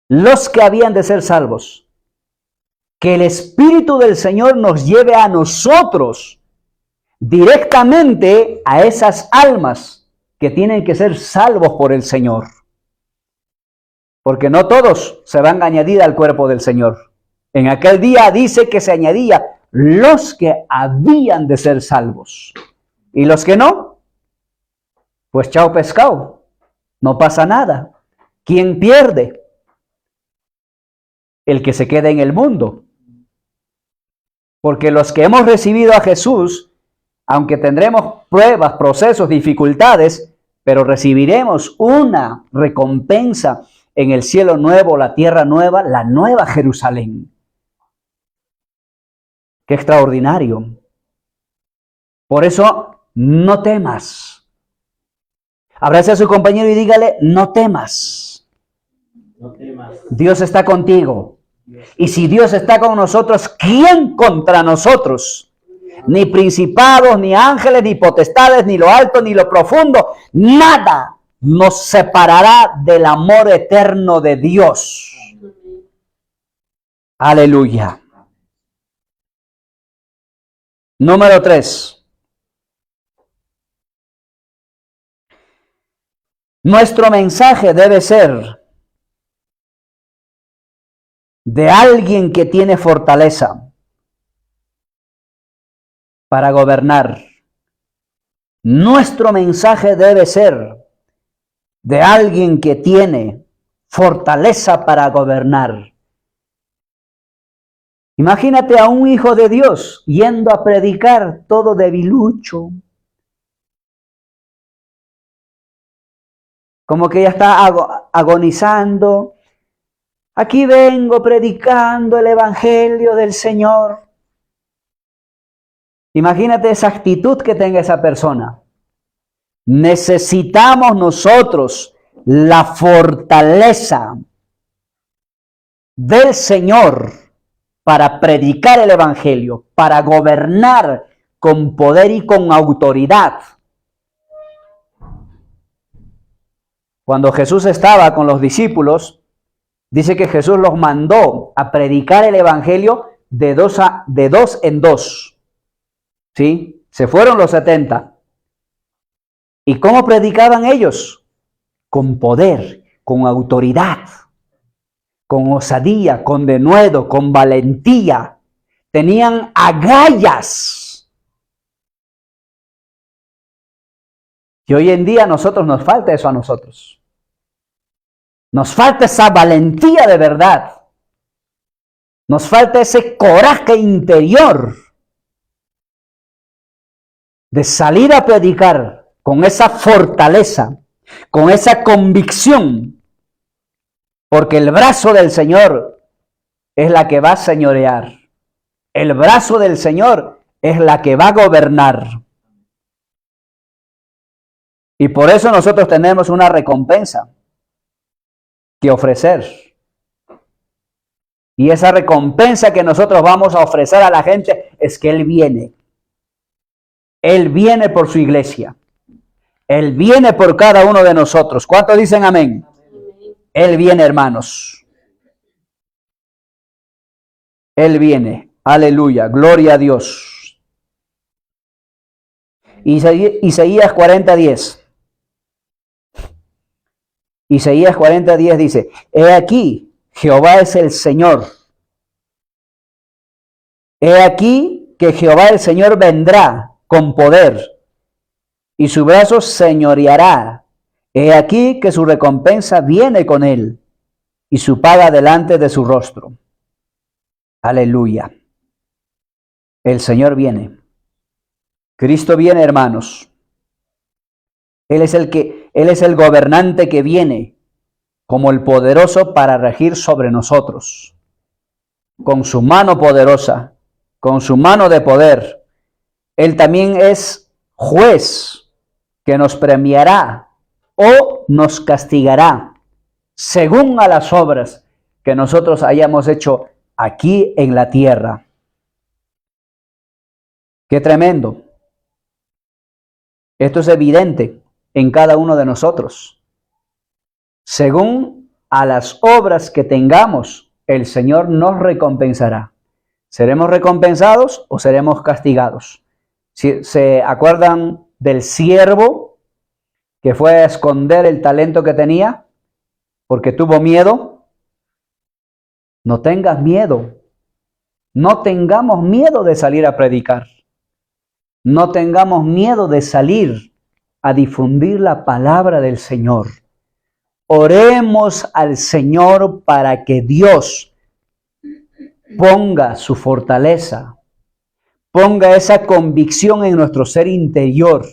los que habían de ser salvos. Que el Espíritu del Señor nos lleve a nosotros directamente a esas almas que tienen que ser salvos por el Señor. Porque no todos se van a añadir al cuerpo del Señor. En aquel día dice que se añadía los que habían de ser salvos. Y los que no, pues chao pescado, no pasa nada. ¿Quién pierde? El que se queda en el mundo. Porque los que hemos recibido a Jesús, aunque tendremos pruebas, procesos, dificultades, pero recibiremos una recompensa en el cielo nuevo, la tierra nueva, la nueva Jerusalén. ¡Qué extraordinario! Por eso, no temas. Abrace a su compañero y dígale, no temas. No temas. Dios está contigo. Y si Dios está con nosotros, ¿quién contra nosotros? Ni principados, ni ángeles, ni potestades, ni lo alto, ni lo profundo. Nada nos separará del amor eterno de Dios. Aleluya. Número 3. Nuestro mensaje debe ser de alguien que tiene fortaleza para gobernar. Nuestro mensaje debe ser de alguien que tiene fortaleza para gobernar. Imagínate a un hijo de Dios yendo a predicar todo debilucho. Como que ya está agonizando. Aquí vengo predicando el evangelio del Señor. Imagínate esa actitud que tenga esa persona. Necesitamos nosotros la fortaleza del Señor para predicar el evangelio, para gobernar con poder y con autoridad. Cuando Jesús estaba con los discípulos, dice que Jesús los mandó a predicar el evangelio de dos en dos. ¿Sí? Se fueron los 70. ¿Y cómo predicaban ellos? Con poder, con autoridad, con osadía, con denuedo, con valentía. Tenían agallas. Y hoy en día a nosotros nos falta eso a nosotros. Nos falta esa valentía de verdad. Nos falta ese coraje interior de salir a predicar con esa fortaleza, con esa convicción Porque el brazo del Señor es la que va a señorear. El brazo del Señor es la que va a gobernar. Y por eso nosotros tenemos una recompensa que ofrecer. Y esa recompensa que nosotros vamos a ofrecer a la gente es que Él viene. Él viene por su iglesia. Él viene por cada uno de nosotros. ¿Cuántos dicen amén? Él viene, hermanos. Él viene. Aleluya. Gloria a Dios. Isaías 40:10. Isaías 40:10 dice: He aquí, Jehová es el Señor. He aquí que Jehová el Señor vendrá con poder, y su brazo señoreará. He aquí que su recompensa viene con él, y su paga delante de su rostro. Aleluya. El Señor viene. Cristo viene, hermanos. Él es el gobernante que viene como el poderoso para regir sobre nosotros. Con su mano poderosa, con su mano de poder. Él también es juez que nos premiará o nos castigará según a las obras que nosotros hayamos hecho aquí en la tierra. ¡Qué tremendo! Esto es evidente en cada uno de nosotros. Según a las obras que tengamos, el Señor nos recompensará. ¿Seremos recompensados o seremos castigados? Si se acuerdan del siervo que fue a esconder el talento que tenía porque tuvo miedo. No tengas miedo. No tengamos miedo de salir a predicar. No tengamos miedo de salir a difundir la palabra del Señor. Oremos al Señor para que Dios ponga su fortaleza, ponga esa convicción en nuestro ser interior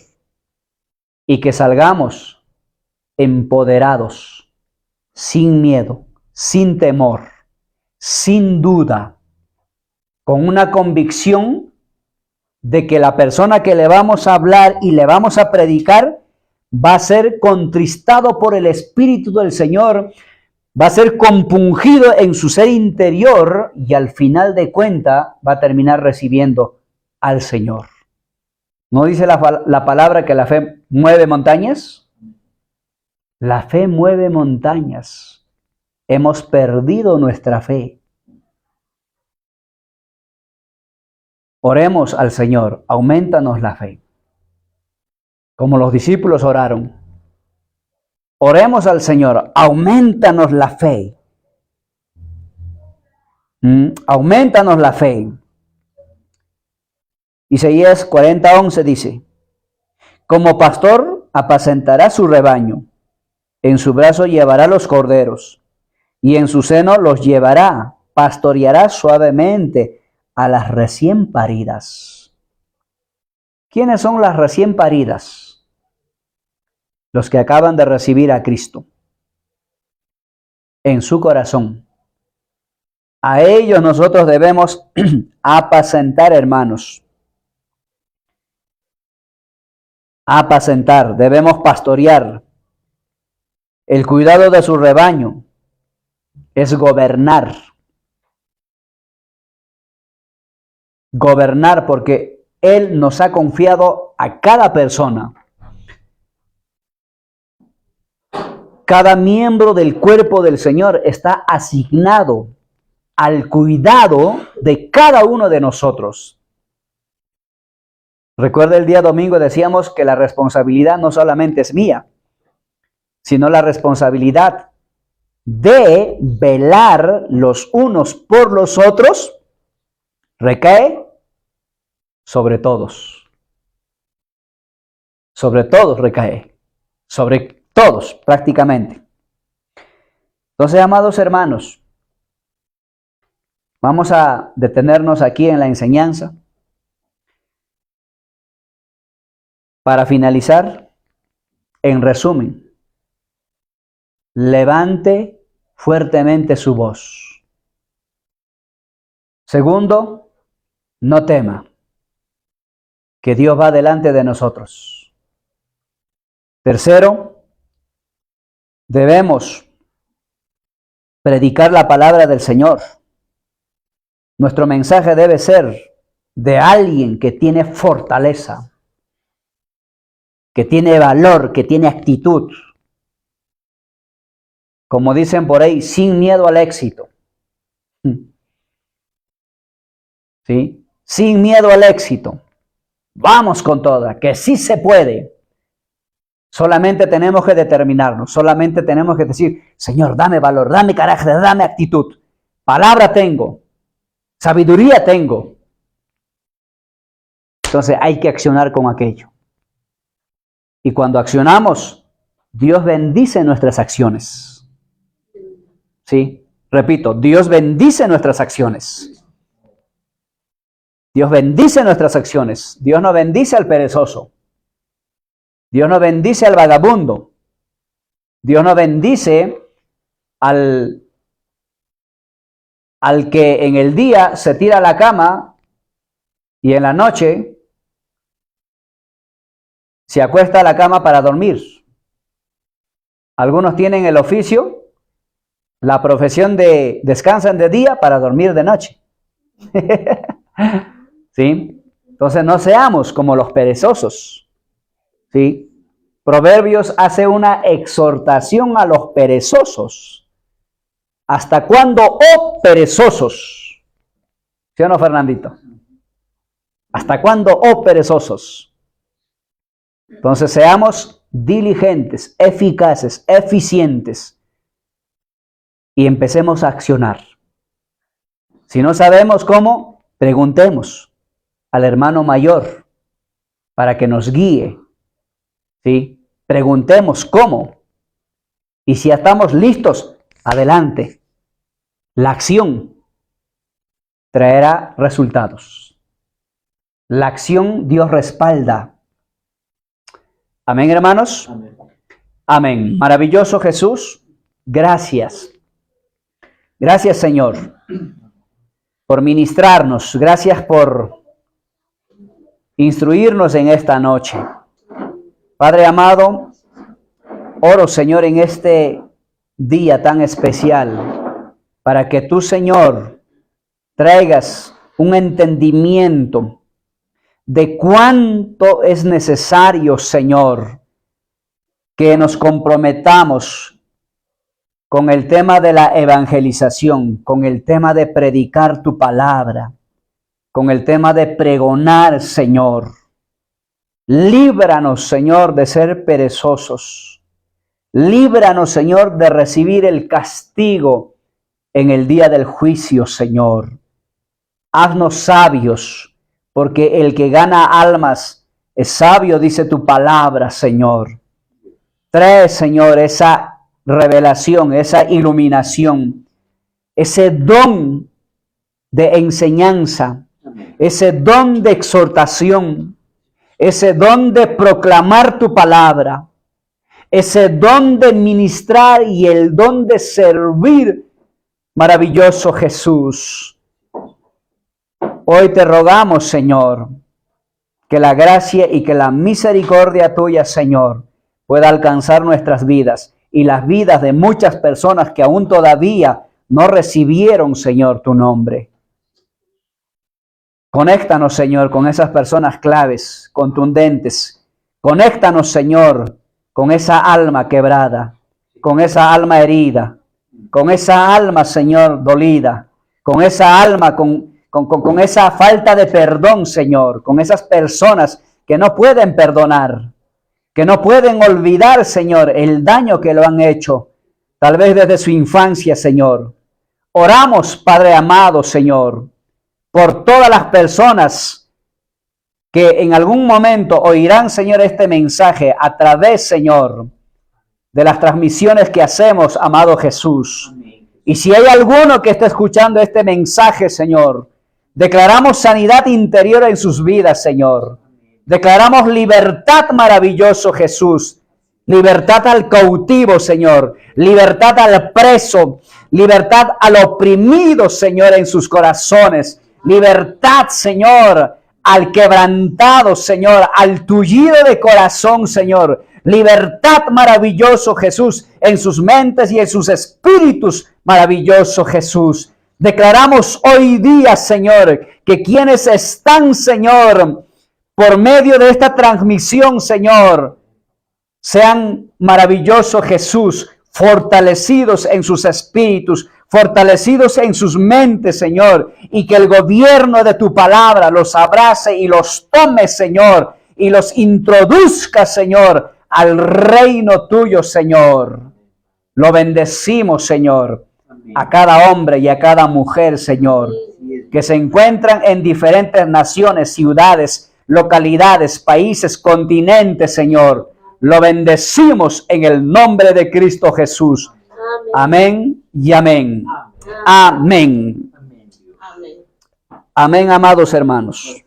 y que salgamos empoderados, sin miedo, sin temor, sin duda, con una convicción de que la persona que le vamos a hablar y le vamos a predicar va a ser contristado por el Espíritu del Señor, va a ser compungido en su ser interior y al final de cuenta va a terminar recibiendo al Señor. ¿No dice la palabra que la fe mueve montañas? La fe mueve montañas. Hemos perdido nuestra fe. Oremos al Señor, aumentanos la fe. Como los discípulos oraron. Oremos al Señor, aumentanos la fe. Aumentanos la fe. Isaías 40:11 dice: Como pastor apacentará su rebaño, en su brazo llevará los corderos, y en su seno los llevará, pastoreará suavemente a las recién paridas. ¿Quiénes son las recién paridas? Los que acaban de recibir a Cristo en su corazón. A ellos nosotros debemos apacentar, hermanos. Apacentar, debemos pastorear. El cuidado de su rebaño es gobernar. Gobernar porque Él nos ha confiado a cada persona. Cada miembro del cuerpo del Señor está asignado al cuidado de cada uno de nosotros. Recuerda el día domingo decíamos que la responsabilidad no solamente es mía, sino la responsabilidad de velar los unos por los otros recae sobre todos. Sobre todos recae. Sobre todos prácticamente. Entonces, amados hermanos, vamos a detenernos aquí en la enseñanza. Para finalizar, en resumen, levante fuertemente su voz. Segundo, no tema, que Dios va delante de nosotros. Tercero, debemos predicar la palabra del Señor. Nuestro mensaje debe ser de alguien que tiene fortaleza, que tiene valor, que tiene actitud. Como dicen por ahí, sin miedo al éxito. ¿Sí? Sin miedo al éxito. Vamos con toda, que sí se puede. Solamente tenemos que determinarnos, solamente tenemos que decir, Señor, dame valor, dame carácter, dame actitud. Palabra tengo, sabiduría tengo. Entonces hay que accionar con aquello. Y cuando accionamos, Dios bendice nuestras acciones. ¿Sí? Repito, Dios bendice nuestras acciones. Dios bendice nuestras acciones. Dios no bendice al perezoso. Dios no bendice al vagabundo. Dios no bendice al que en el día se tira a la cama y en la noche se acuesta a la cama para dormir. Algunos tienen el oficio, la profesión de descansan de día para dormir de noche. ¿Sí? Entonces no seamos como los perezosos. ¿Sí? Proverbios hace una exhortación a los perezosos. ¿Hasta cuándo, oh perezosos? ¿Sí o no, Fernandito? ¿Hasta cuándo, oh perezosos? Entonces seamos diligentes, eficaces, eficientes y empecemos a accionar. Si no sabemos cómo, preguntemos al hermano mayor para que nos guíe. ¿Sí? Preguntemos cómo. Y si ya estamos listos, adelante. La acción traerá resultados. La acción Dios respalda. Amén, hermanos. Amén. Amén. Maravilloso Jesús. Gracias. Gracias, Señor, por ministrarnos. Gracias por instruirnos en esta noche. Padre amado, oro, Señor, en este día tan especial, para que tú, Señor, traigas un entendimiento de cuánto es necesario, Señor, que nos comprometamos con el tema de la evangelización, con el tema de predicar tu palabra, con el tema de pregonar, Señor. Líbranos, Señor, de ser perezosos. Líbranos, Señor, de recibir el castigo en el día del juicio, Señor. Haznos sabios, porque el que gana almas es sabio, dice tu palabra, Señor. Trae, Señor, esa revelación, esa iluminación, ese don de enseñanza, ese don de exhortación, ese don de proclamar tu palabra, ese don de ministrar y el don de servir, maravilloso Jesús. Hoy te rogamos, Señor, que la gracia y que la misericordia tuya, Señor, pueda alcanzar nuestras vidas y las vidas de muchas personas que aún todavía no recibieron, Señor, tu nombre. Conéctanos, Señor, con esas personas claves, contundentes. Conéctanos, Señor, con esa alma quebrada, con esa alma herida, con esa alma, Señor, dolida, con esa alma con esa falta de perdón, Señor, con esas personas que no pueden perdonar, que no pueden olvidar, Señor, el daño que lo han hecho, tal vez desde su infancia, Señor. Oramos, Padre amado, Señor, por todas las personas que en algún momento oirán, Señor, este mensaje a través, Señor, de las transmisiones que hacemos, amado Jesús. Y si hay alguno que esté escuchando este mensaje, Señor, declaramos sanidad interior en sus vidas, Señor. Declaramos libertad, maravilloso Jesús, Libertad al cautivo, Señor. Libertad al preso. Libertad al oprimido, Señor, en sus corazones. Libertad, Señor, al quebrantado, Señor, al tullido de corazón, Señor. Libertad, maravilloso Jesús, en sus mentes y en sus espíritus, maravilloso Jesús. Declaramos hoy día, Señor, que quienes están, Señor, por medio de esta transmisión, Señor, sean, maravilloso Jesús, fortalecidos en sus espíritus, fortalecidos en sus mentes, Señor, y que el gobierno de tu palabra los abrace y los tome, Señor, y los introduzca, Señor, al reino tuyo, Señor. Lo bendecimos, Señor, a cada hombre y a cada mujer, Señor, que se encuentran en diferentes naciones, ciudades, localidades, países, continentes, Señor. Lo bendecimos en el nombre de Cristo Jesús. Amén y amén. Amén. Amén, amados hermanos.